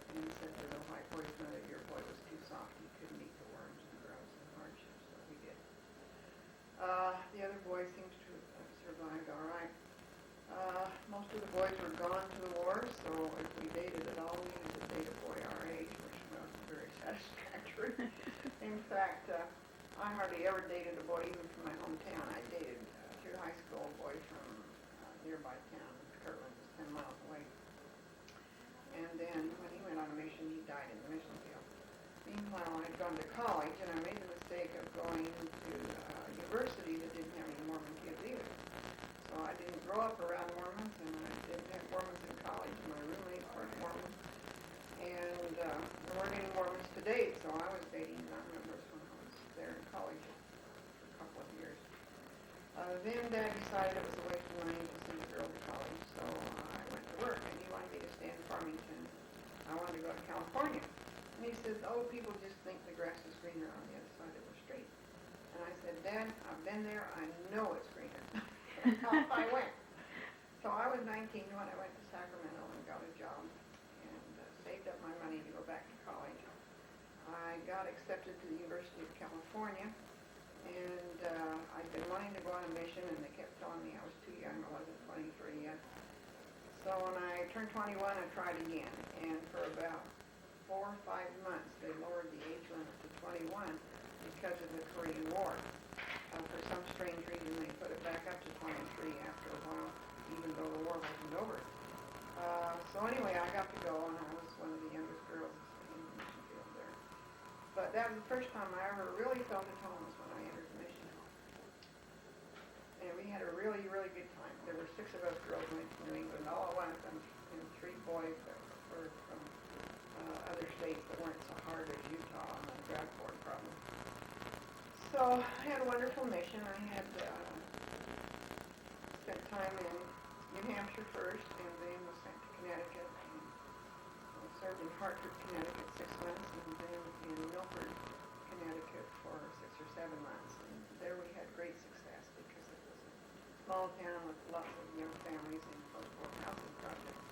and he said to the white boy's mother, "Your boy was too soft, he couldn't eat the worms and grubs and hardships," so he did. The other boy seems to have survived all right. Most Most of the boys were gone to the war, so if we dated at all, we had to date a boy our age, which wasn't very satisfactory. In fact, I hardly ever dated a boy even from my hometown. I dated through high school a boy from nearby town. Kirtland was 10 miles away. And then when he went on a mission, he died in the mission field. Meanwhile, I'd gone to college, and I made the mistake of going to a university that didn't have any Mormon kids either. So I didn't grow up around Mormons, and I didn't have Mormons in college, and my roommates weren't Mormon. And there weren't any Mormons to date, so I was dating non-members when I was there in college for a couple of years. Then Dad decided it was a waste of money to send a girl to college, so I went to work, and he wanted me to stay in Farmington. I wanted to go to California. And he said, oh, people just think the grass is greener on the other side of the street. And I said, Dad, I've been there, I know it's greener. And off I went. So I was 19 when I went to Sacramento and got a job and saved up my money to go back to college. I got accepted to the University of California, and I'd been wanting to go on a mission, and they kept telling me I was too young. I wasn't 23 yet. So when I turned 21, I tried again, and for about 4 or 5 months, they lowered the age limit to 21 because of the Korean War. For some strange reason, they put it back up to 23 after a while, even though the war wasn't over. So anyway, I got to go, and I was one of the youngest girls in the mission field there. But that was the first time I ever really felt at home was when I entered the mission home. And we had a really, really good time. There were 6 of us girls went to New England all at once, and 3 boys that were from other states that weren't so hard as Utah on the drag board problem. So I had a wonderful mission. I had spent time in New Hampshire first, and then was sent to Connecticut, and served in Hartford, Connecticut 6 months, and then in Milford, Connecticut for 6 or 7 months. And there we had great success because it was a small town with lots of young families and affordable housing projects.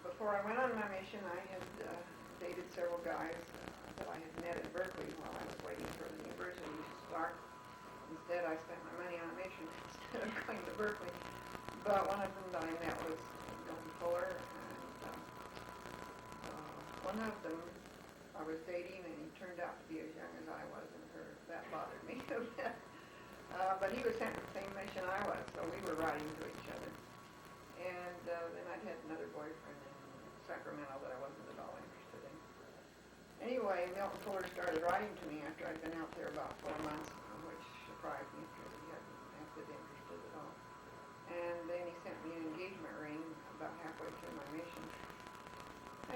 Before I went on my mission, I had dated several guys that I had met at Berkeley while I was waiting for the university to start. Instead, I spent my money on a mission instead of going to Berkeley. But one of them that I met was Milton Fuller, and one of them I was dating, and he turned out to be as young as I was, and that bothered me a bit. But he was sent to the same mission I was, so we were writing to each other. And then I'd had another boyfriend in Sacramento that I wasn't at all interested in. Anyway, Milton Fuller started writing to me after I'd been out there about 4 months, which surprised me because he hadn't acted interested at all. And then he sent me an engagement ring about halfway through my mission.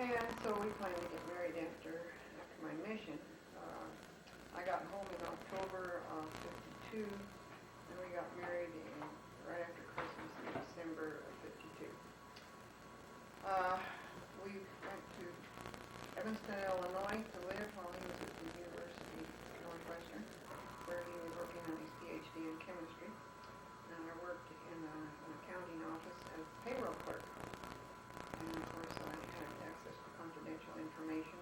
And so we planned to get married after my mission. I got home in October of 52, and we got married right after Christmas in December of 52. We went to Evanston, Illinois to live while he was at the University of Northwestern, where he was working on his PhD in chemistry. And I worked in an accounting office as payroll clerk. And of course I had access to confidential information.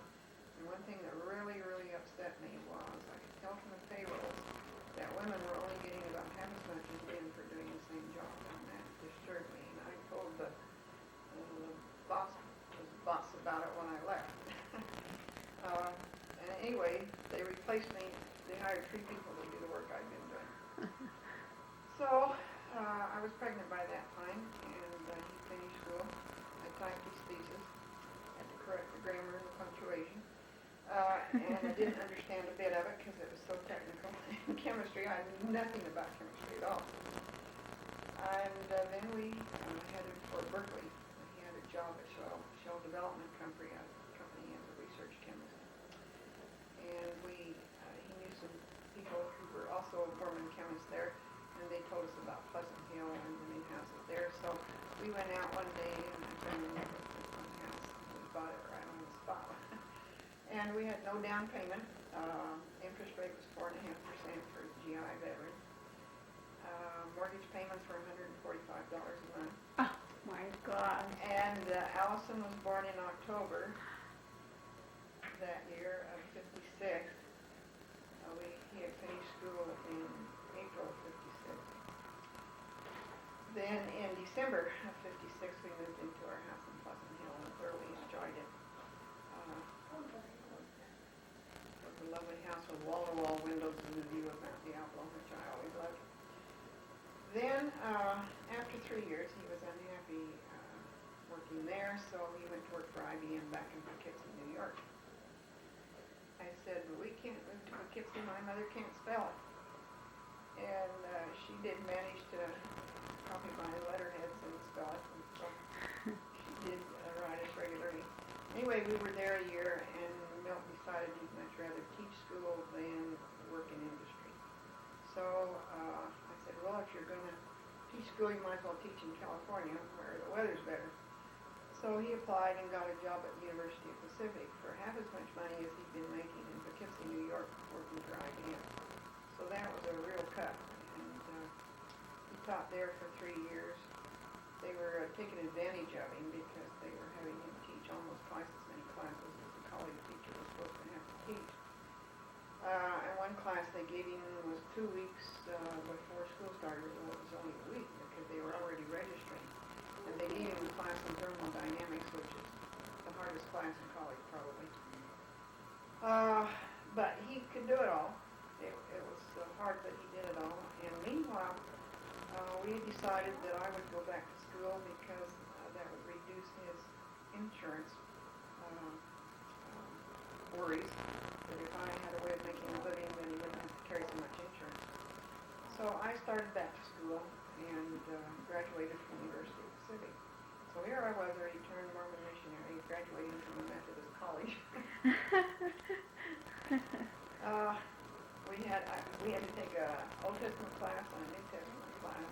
And one thing that really, really upset me was I could tell from the payrolls that women were only getting about half as much as men for doing the same job. And that disturbed me. And I told the boss about it when I left. And anyway, they replaced me. They hired 3 people to do the work I'd been doing. So I was pregnant by that time, and he finished school. I typed his thesis, had to correct the grammar and the punctuation, and I didn't understand a bit of it because it was so technical. In chemistry, I knew nothing about chemistry at all. And then we headed for Berkeley. He had a job at Shell Development Company as a research chemist. And he knew some people who were also Mormon chemists there, and they told us about Pleasant Hill and the new houses there. So we went out one day, and my friend and I looked at one house, and we bought it right on the spot. And we had no down payment. Interest rate was 4.5% for GI veteran. Mortgage payments were $145 a month. Oh my God. And Allison was born in October that year of 56. He had finished school in April December of '56, we moved into our house in Pleasant Hill and thoroughly enjoyed it. It was a lovely house with wall-to-wall windows and a view of Mount Diablo, which I always loved. Then, after 3 years, he was unhappy working there, so he went to work for IBM back in Poughkeepsie, New York. I said, well, we can't move to Poughkeepsie, my mother can't spell it. And she did manage to copy my letterheads and spell it, and so she did write us regularly. Anyway, we were there a year, and Milt decided he'd much rather teach school than work in industry. So I said, well, if you're going to teach school, you might as well teach in California, where the weather's better. So he applied and got a job at the University of Pacific for half as much money as he'd been making in Poughkeepsie, New York, working for IBM. So that was a real cut. And he taught there for 3 years. They were taking advantage of him because they were having him teach almost twice as many classes as the college teacher was supposed to have to teach. And one class they gave him was 2 weeks before school started. Well, it was only a week because they were already registering. And they gave him a class in thermodynamics, which is the hardest class in college, probably. But he could do it all. It was hard, but he did it all. And meanwhile, we decided that I would go back to school because that would reduce his insurance worries. That if I had a way of making a living, then he wouldn't have to carry so much insurance. So I started back to school and graduated from the University of Pacific. So here I was, a returned Mormon missionary, graduating from a Methodist college. We had to take an Old Testament class and a New Testament class.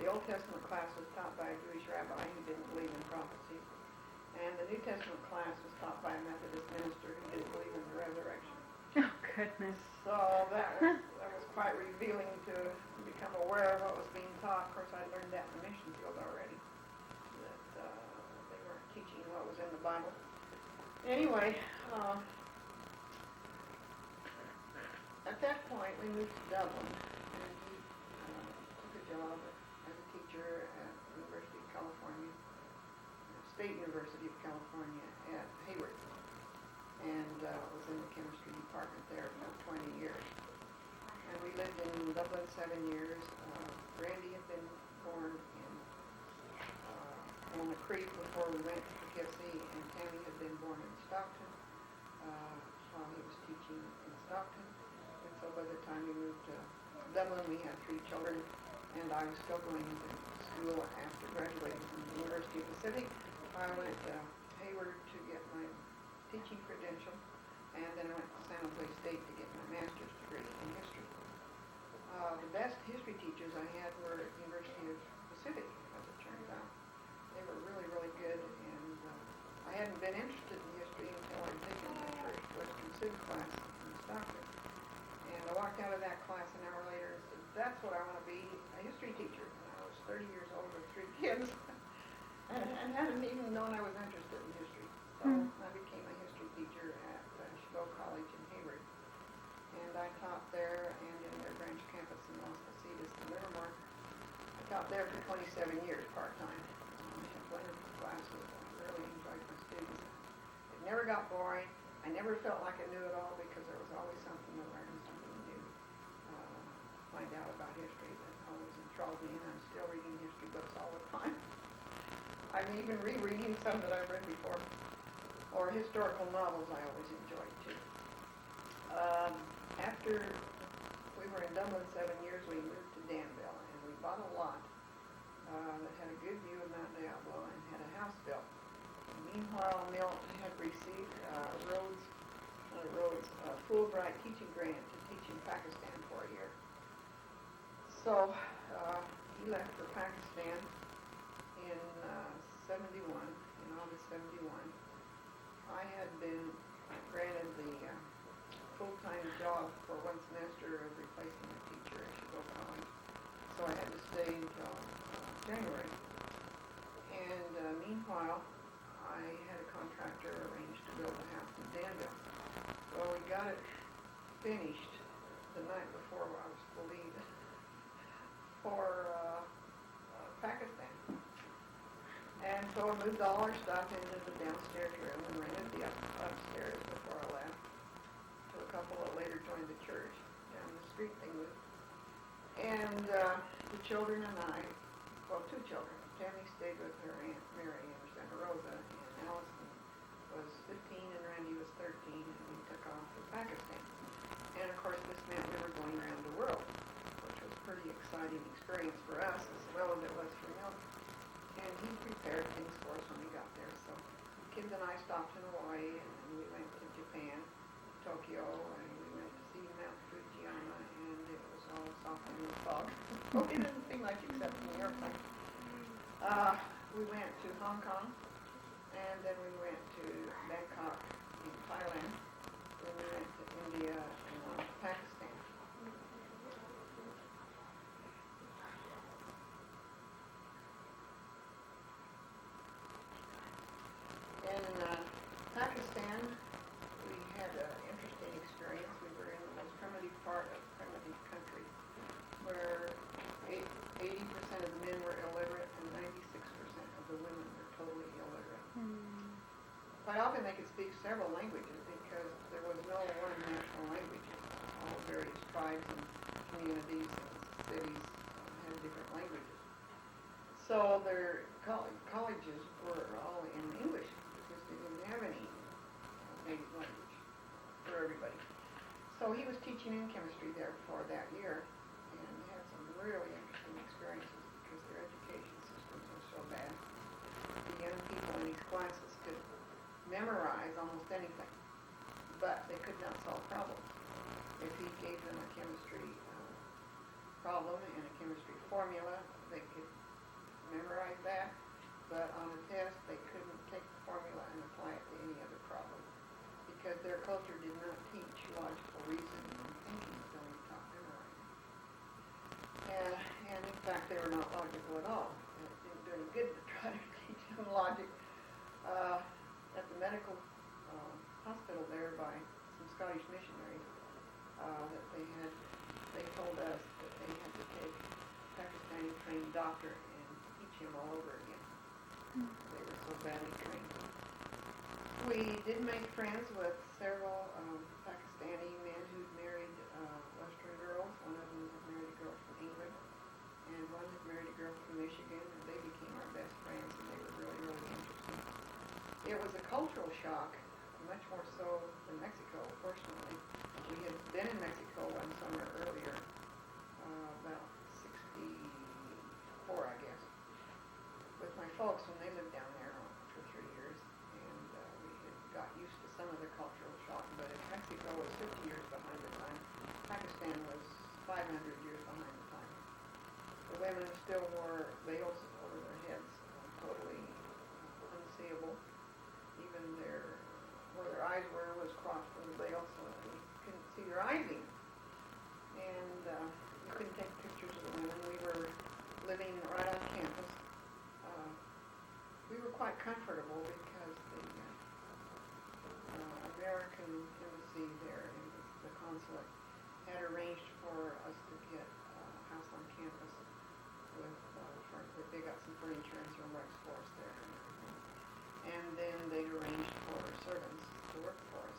The Old Testament class was taught by a Jewish rabbi who didn't believe in prophecy. And the New Testament class was taught by a Methodist minister who didn't believe in the resurrection. Oh, goodness. So that was quite revealing to become aware of what was being taught. Of course, I learned that in the mission field already, that they weren't teaching what was in the Bible. Anyway, at that point, we moved to Dublin, and he took a job as a teacher at the University of California, State University of California at Hayward, and was in the chemistry department there for 20 years. And we lived in Dublin 7 years. Brandy had been born in Walnut Creek before we went to Poughkeepsie, and Tammy had been born in Stockton while he was teaching in Stockton. And so by the time we moved to Dublin, we had 3 children, and I was still going to school after graduating from the University of Pacific. I went to Hayward to get my teaching credential, and then I went to San Jose State to get my master's degree in history. The best history teachers I had were at the University of Pacific, as it turns out. They were really, really good, and I hadn't been interested in history until I'd taken my first Western Civ class in Stockton. And I walked out of that class an hour later and said, that's what I want to be, a history teacher. And I was 30 years old with 3 kids, and hadn't even known I was interested in history. So I became a history teacher at Chicago College in Hayward. And I taught there and in their branch campus in Las Positas and Livermore. I taught there for 27 years part-time. I had wonderful classes. I really enjoyed my students. It never got boring. I never felt like I knew it all because there was always something to learn, something new, find out about history that always enthralled me, and I'm still reading history books all the time. I'm even rereading some that I've read before, or historical novels I always enjoyed too. After we were in Dublin 7 years, we moved to Danville, and we bought a lot that had a good view of Mount Diablo and had a house built. Meanwhile, Milt had received Fulbright teaching grant to teach in Pakistan for a year. So he left for Pakistan in 71, in August 71. I had been granted the full-time job for 1 semester of replacing a teacher at Chicago College, so I had to stay until January. And meanwhile, I had a contractor arranged to build a house in Danville. Well, we got it finished the night before I was to leave for Pakistan. moved all our stuff into the downstairs room and rented the upstairs before I left. So a couple that later joined the church down the street they moved. And the children and I, well, two children. Tammy stayed with her Aunt Mary in Santa Rosa, and Allison was 15 and Randy was 13, and we took off for Pakistan. And of course this meant we were going around the world, which was a pretty exciting experience for us as well as it was for him. And he prepared things for us when we got there. So the kids and I stopped in Hawaii, and we went to Japan, Tokyo, and we went to see Mount Fujiyama, and it was all soft in the fog. So we didn't see much except from the airplane. We went to Hong Kong, and then we went to Bangkok in Thailand, then we went to India and Pakistan. In Pakistan, we had an interesting experience. We were in the most primitive part of primitive country, where 80% of the men were illiterate and 96% of the women were totally illiterate. Quite often they could speak several languages because there was no one national language. All various tribes and communities and cities had different languages. So their colleges were all in English because they didn't have any native language for everybody. So he was teaching in chemistry there for that year and had some really interesting experiences because their education systems were so bad. The young people in his classes could memorize almost anything, but they could not solve problems. If he gave them a chemistry problem and a chemistry formula, they could memorize that, but on a test they couldn't take the formula and apply it to any other problem because their culture did not teach logical reasoning and thinking, so we taught memorizing. And in fact they were not logical at all. And it didn't do any good to try to teach them logic. At the medical hospital there by some Scottish missionaries that they told us that they had to take a Pakistani trained doctor and teach him all over again. They were so badly trained. We did make friends with several Pakistani men who'd married Western girls. One of them had married a girl from England, and one had married a girl from Michigan, and they became our best friends, and they were really, really interesting. It was a cultural shock, much more so than Mexico, fortunately. We had been in Mexico one summer earlier, about 64, I guess, with my folks when they lived down there for 3 years, and we had got used to some of the cultural shock, but Mexico was 50 years behind the time. Pakistan was 500 years behind the time. The women still wore veils over their heads, totally unseeable. Even where their eyes were was crossed with a veil, so you couldn't see their eyes even. And you couldn't take pictures of the women. We were living right on campus. We were quite comfortable because the American embassy there, and the consulate, had arranged for us to get a house on campus with they got some furniture and some rugs for us there. And then they'd arranged for servants to work for us.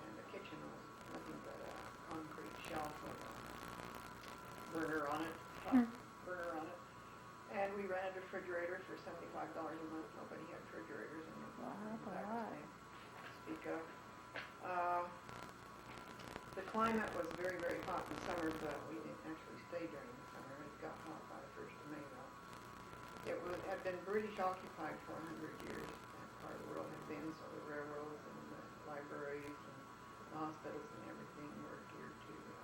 And the kitchen was nothing but a concrete shelf with a burner on it, burner on it. And we rented a refrigerator for $75 a month. Nobody had refrigerators in Pakistan to speak of. The climate was very, very hot in summer, but we didn't actually stay during the summer. It got hot by the 1st of May, though. It had been British occupied for 100 years. That part of the world had been, so the railroads and the libraries and the hospitals and everything were geared to the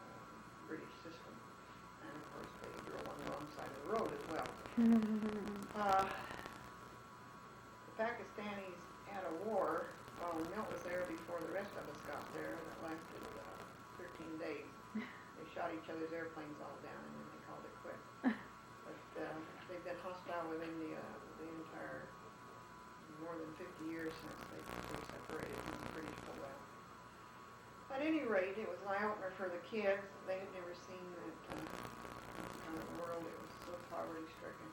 British system. And of course they drove on the wrong side of the road as well. The Pakistanis had a war while Milt was there before the rest of us got there that lasted 13 days. They shot each other's airplanes all down and then they called it quits. But they've been hostile with India the entire more than 50 years since they separated and the British pulled out. At any rate, it was an eye-opener for the kids. They had never seen that kind of world. It was so poverty-stricken.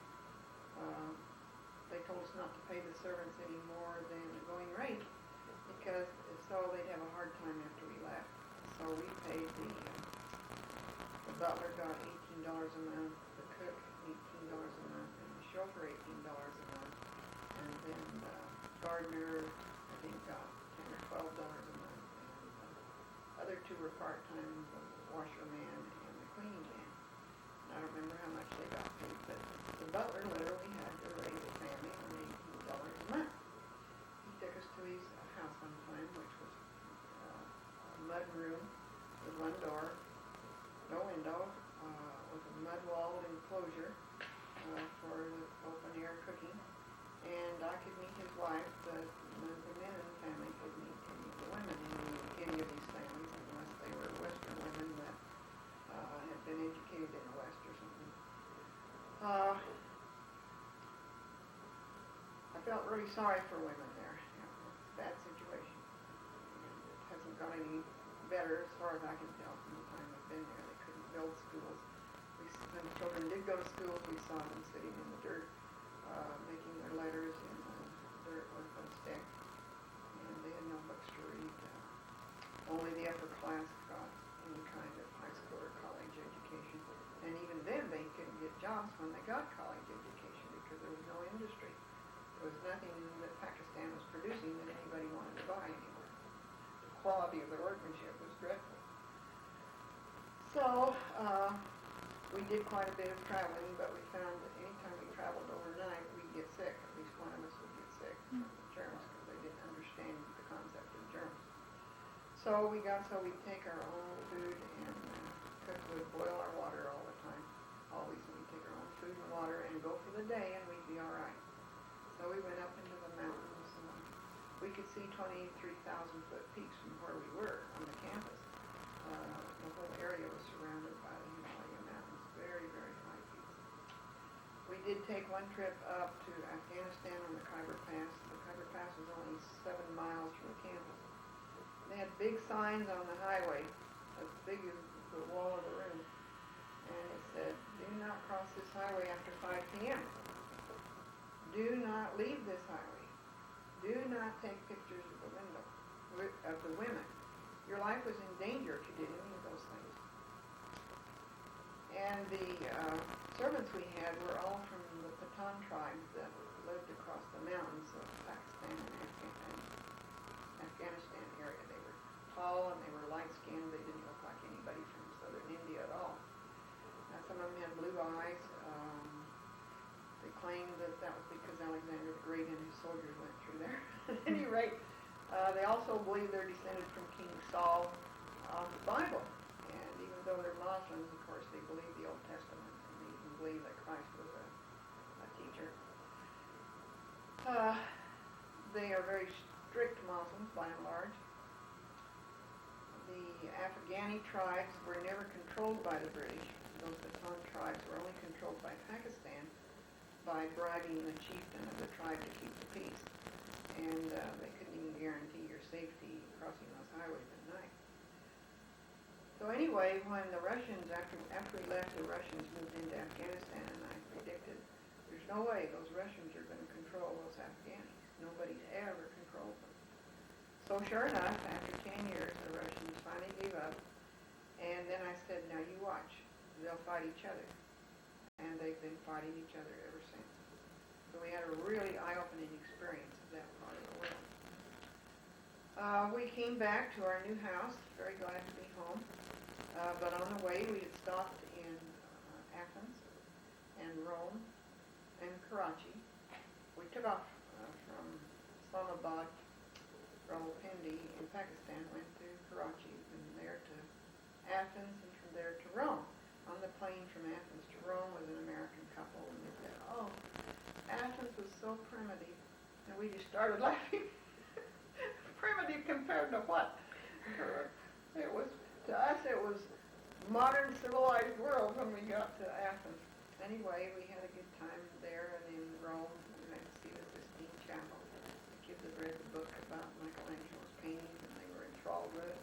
They told us not to pay the servants any more than the going rate because so they'd have a hard time after we left. So we paid the butler got $18 a month, the cook $18 a month, and the chauffeur $18 a month, and then the gardener I think got $10 or $12 a month, and the other two were part-time, the washerman and the cleaning man. And I don't remember how much they got paid, but the butler literally had to raise a family on $18 a month. He took us to his house one time, which was a mud room with one door, no window, with a mud-walled enclosure for the open-air cooking. And I could meet his wife, but none of the men in the family could meet any of the women in any of these families unless they were Western women that had been educated in the West or something. I felt really sorry for women there. You know, it's a bad situation. And it hasn't got any better as far as I can tell from the time I've been there. They couldn't build schools. When children did go to schools, we saw them sitting in the dirt, making their letters in dirt with a stick. And they had no books to read. Only the upper class got any kind of high school or college education. And even then, they couldn't get jobs when they got college education because there was no industry. There was nothing that Pakistan was producing that anybody wanted to buy anymore. The quality of their workmanship was dreadful. So, we did quite a bit of traveling, but we found that anytime we traveled overnight, we'd get sick. At least one of us would get sick from the germs because they didn't understand the concept of germs. So we'd take our own food and cook would boil our water all the time. Always we'd take our own food and water and go for the day and we'd be all right. So we went up into the mountains and we could see 23,000-foot peaks from where we were on the campus. The whole area was surrounded by the Himalaya mountains, very, very high peaks. We did take one trip up to Afghanistan on the Khyber Pass. The Khyber Pass was only 7 miles from the campus. They had big signs on the highway, as big as the wall of the room, and it said, "Do not cross this highway after 5 p.m. Do not leave this highway. Do not take pictures of the window, of the women. Your life was in danger if you did any of those things." And the servants we had were all from the Pathan tribes that lived across the mountains of Pakistan and Afghanistan area. They were tall and they were light-skinned. They didn't look like anybody from southern India at all. Now, some of them had blue eyes. They claimed that that was because Alexander the Great and his soldiers went through there. At any rate, they also believe they're descended from King Saul of the Bible. And even though they're Muslims, of course, they believe the Old Testament, and they even believe that Christ was a teacher. They are very strict Muslims, by and large. The Afghani tribes were never controlled by the British. Those Pathan tribes were only controlled by Pakistan by bribing the chieftain of the tribe to keep the peace. And they couldn't even guarantee your safety crossing those highways at night. So anyway, when the Russians, after we left, the Russians moved into Afghanistan, and I predicted, there's no way those Russians are going to control those Afghanis. Nobody's ever controlled them. So sure enough, after 10 years, the Russians finally gave up, and then I said, now you watch, they'll fight each other. And they've been fighting each other ever since. So we had a really eye-opening experience of that part of the world. We came back to our new house, very glad to be home. But on the way, we had stopped in Athens and Rome and Karachi. We took off from Islamabad, Rawalpindi in Pakistan, went to Karachi, from there to Athens, and from there to Rome. On the plane from Athens to Rome was an American couple, and they said, "Oh, Athens was so primitive," and we just started laughing. Primitive compared to what? It was, to us, it was modern civilized world when we got to Athens. Anyway, we had a good time there, and in Rome, we went to see the Sistine Chapel. The kids had read the book about Michelangelo's paintings, and they were enthralled with it.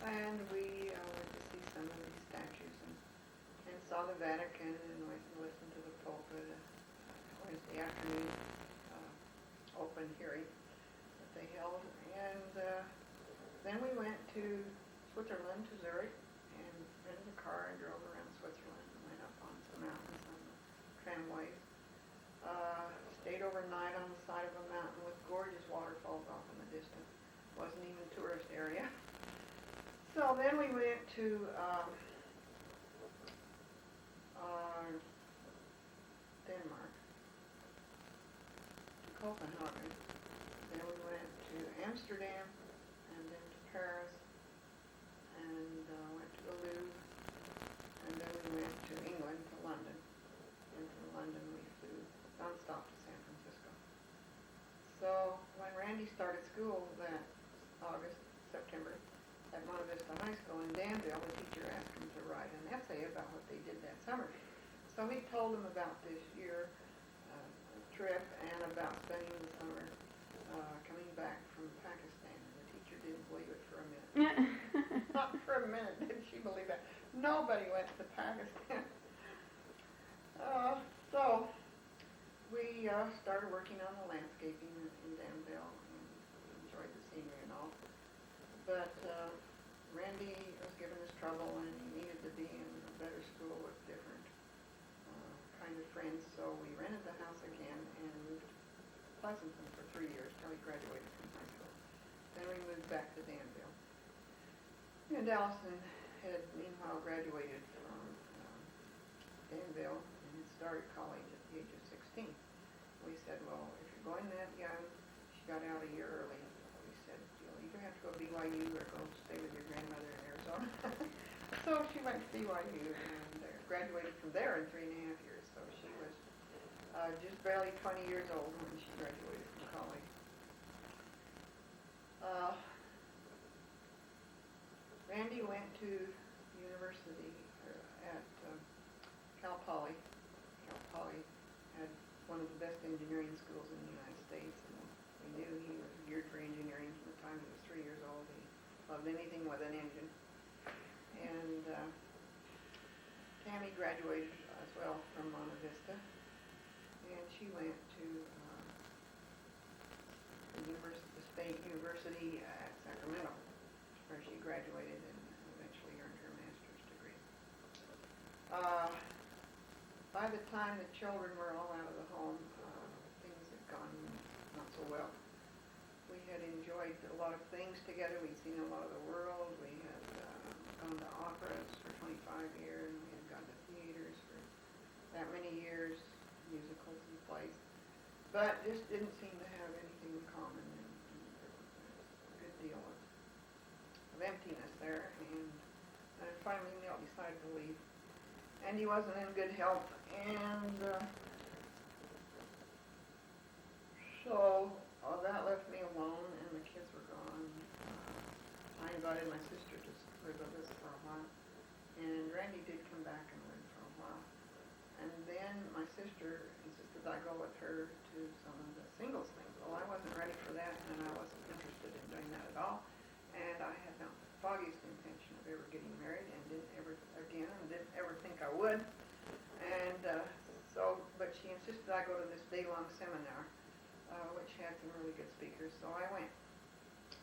And we went to see some of these statues and saw the Vatican and went and listened to the pulpit Wednesday afternoon. open hearing that they held. And then we went to Switzerland, to Zurich, and rented a car and drove around Switzerland and went up on some mountains on the tramways. Stayed overnight on the side of a mountain with gorgeous waterfalls off in the distance. Wasn't even a tourist area. So then we went to Denmark, to Copenhagen. Then we went to Amsterdam, and then to Paris, and went to the Louvre, and then we went to England, to London. And from London we flew nonstop to San Francisco. So when Randy started school that September, at Monte Vista High School in Danville, the teacher asked him to write an essay about what they did that summer. So he told them about this year trip and about spending the summer coming back from Pakistan. And the teacher didn't believe it for a minute. Not for a minute did she believe that. Nobody went to Pakistan. So we started working on the landscaping in Danville and enjoyed the scenery and all. But Randy was giving us trouble, and he needed to be in a better school with different kind of friends. So we rented the house again and moved to Pleasanton for 3 years till he graduated from high school. Then we moved back to Danville. And Allison had meanwhile graduated from Danville and had started college at the age of 16. We said, well, if you're going that young, she got out a year early. We said, you'll either have to go to BYU or go stay with your grandmother in Arizona. So she went to BYU and graduated from there in 3.5 years. So she was just barely 20 years old when she graduated from college. Randy went to university at Cal Poly. Cal Poly had one of the best engineering schools in the United States, and we knew he was geared for engineering from the time he was 3 years old. He loved anything with an engine. And Tammy graduated as well from Monte Vista, and she went to the State University at Sacramento, where she graduated and eventually earned her master's degree. By the time the children were all out of the home, things had gone not so well. We had enjoyed a lot of things together. We'd seen a lot of the world. We had gone to operas for 25 years. We had gone to theaters for that many years, musicals and plays. But just didn't seem to have anything in common. And there was a good deal of emptiness there. And finally Neil decided to leave. And he wasn't in good health. And so that left me alone, and the kids were gone. I invited my sister to live with us for a while, and Randy did come back and live for a while. And then my sister insisted I go with her to some of the singles things. Well, I wasn't ready for that, and I wasn't interested in doing that at all. And I had not the foggiest intention of ever getting married, and didn't ever think I would. And but she insisted I go to this day-long seminar, which had some really good speakers, so I went.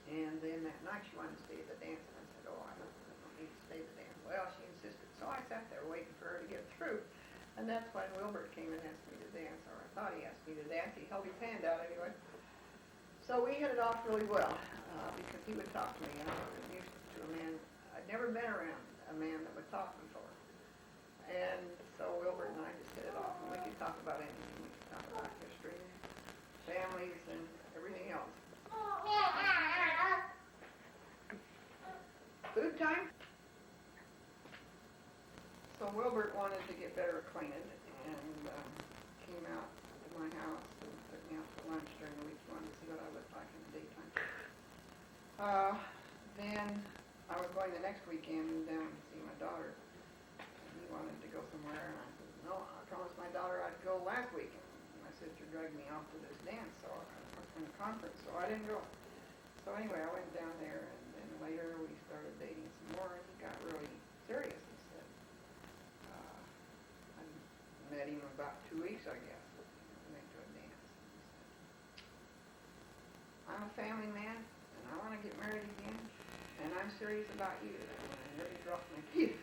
And then that night she wanted to stay at the dance, and I said, oh, I don't need to stay at the dance. Well, she insisted, so I sat there waiting for her to get through. And that's when Wilbert came and asked me to dance, or I thought he asked me to dance. He held his hand out anyway. So we hit it off really well, because he would talk to me, and I was used to a man. I'd never been around a man that would talk before. And so Wilbert and I just hit it off, and we could talk about anything. We could talk about history, families, and everything else. Food time? So Wilbert wanted to get better acquainted, and came out to my house and took me out to lunch during the week. He wanted to see what I looked like in the daytime. Then I was going the next weekend down to see my daughter. He wanted to go somewhere, and I said, no, I promised my daughter I'd go last week. And my sister dragged me off to this dance, so in a conference, so I didn't go. So anyway, I went down there, and then later we started dating some more, and he got really serious. He said, I met him about 2 weeks, I guess. We went to a dance. And he said, family man, and I want to get married again, and I'm serious about you. And I really dropped my teeth.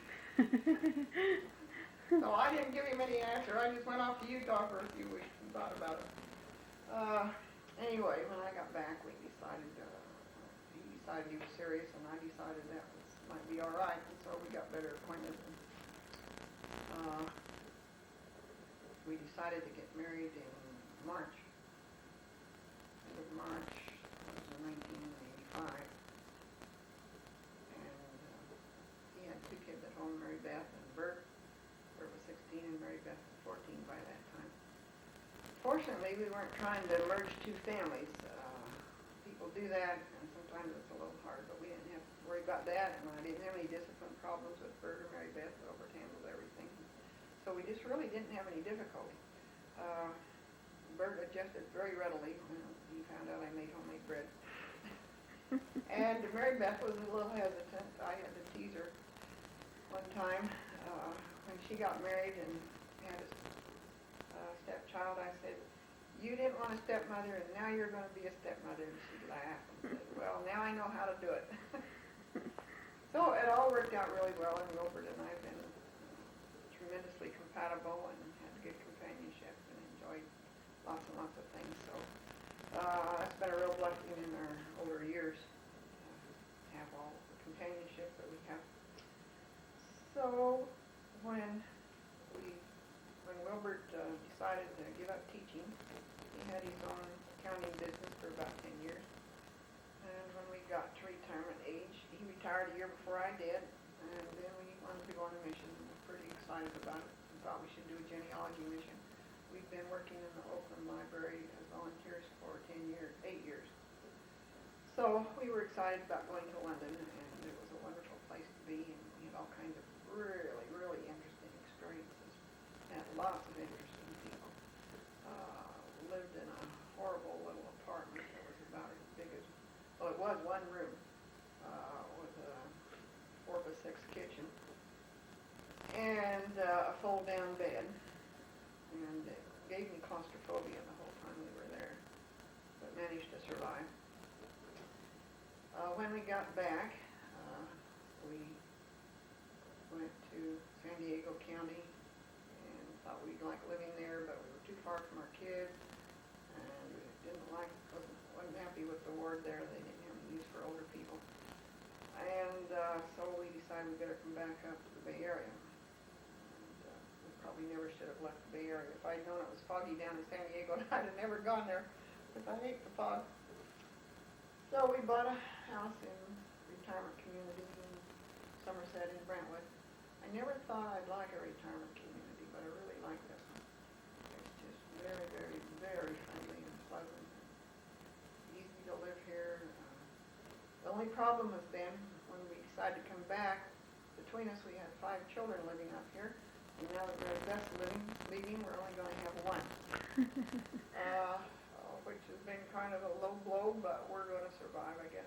So I didn't give him any answer. I just went off to Utah for a few weeks and thought about it. Anyway, when I got back, he decided he was serious, and I decided might be all right, and so we got better acquainted. And, we decided to get married in March. End of March was in 1985. And he had 2 kids at home, Mary Beth and Bert. Bert was 16 and Mary Beth was 14 by that time. Fortunately, we weren't trying to merge 2 families. People do that, and sometimes it's a little hard, but we didn't have to worry about that, and I didn't have any discipline problems with Bert or Mary Beth. Wilbert handled everything. So we just really didn't have any difficulty. Bert adjusted very readily when he found out I made homemade bread. And Mary Beth was a little hesitant. I had to tease her one time when she got married and had a stepchild. I said, "You didn't want a stepmother, and now you're going to be a stepmother." And she laughed and said, "Well, now I know how to do it." So it all worked out really well, and Wilbert and I have been tremendously compatible and had good companionship and enjoyed lots and lots of things. So that's been a real blessing in our older years to have all the companionship that we have. So when Wilbert decided to give up teaching, he had his own accounting business for about 10 years. And when we got to retirement age, he retired a year before I did, and then we wanted to go on a mission. We were pretty excited about it. We thought we should do a genealogy mission. We've been working in the Oakland Library as volunteers for 8 years. So we were excited about going to London, and it was a wonderful place to be, and we had all kinds of really, really interesting experiences. Met lots of interesting people. Lived in a horrible little apartment that was about as big as, well, it was one room with a 4x6 kitchen and a fold-down bed, and it gave me claustrophobia the whole time we were there, but managed to survive. When we got back, we went to San Diego County and thought we'd like living there, but we were too far from our kids, and we wasn't happy with the ward there. They didn't have any use for older people, and so we decided we better come back up to the Bay Area. And we probably never should have left the Bay Area. If I'd known it was foggy down in San Diego, I'd have never gone there, because I hate the fog. So we bought a house in retirement community in Somerset in Brentwood. I never thought I'd like a retirement community, but I really like this one. It's just very, very, very friendly and pleasant. And easy to live here. The only problem has been when we decided to come back, between us we had 5 children living up here, and now that Mary Beth's leaving, we're only going to have 1. Which has been kind of a low blow, but we're going to survive, I guess.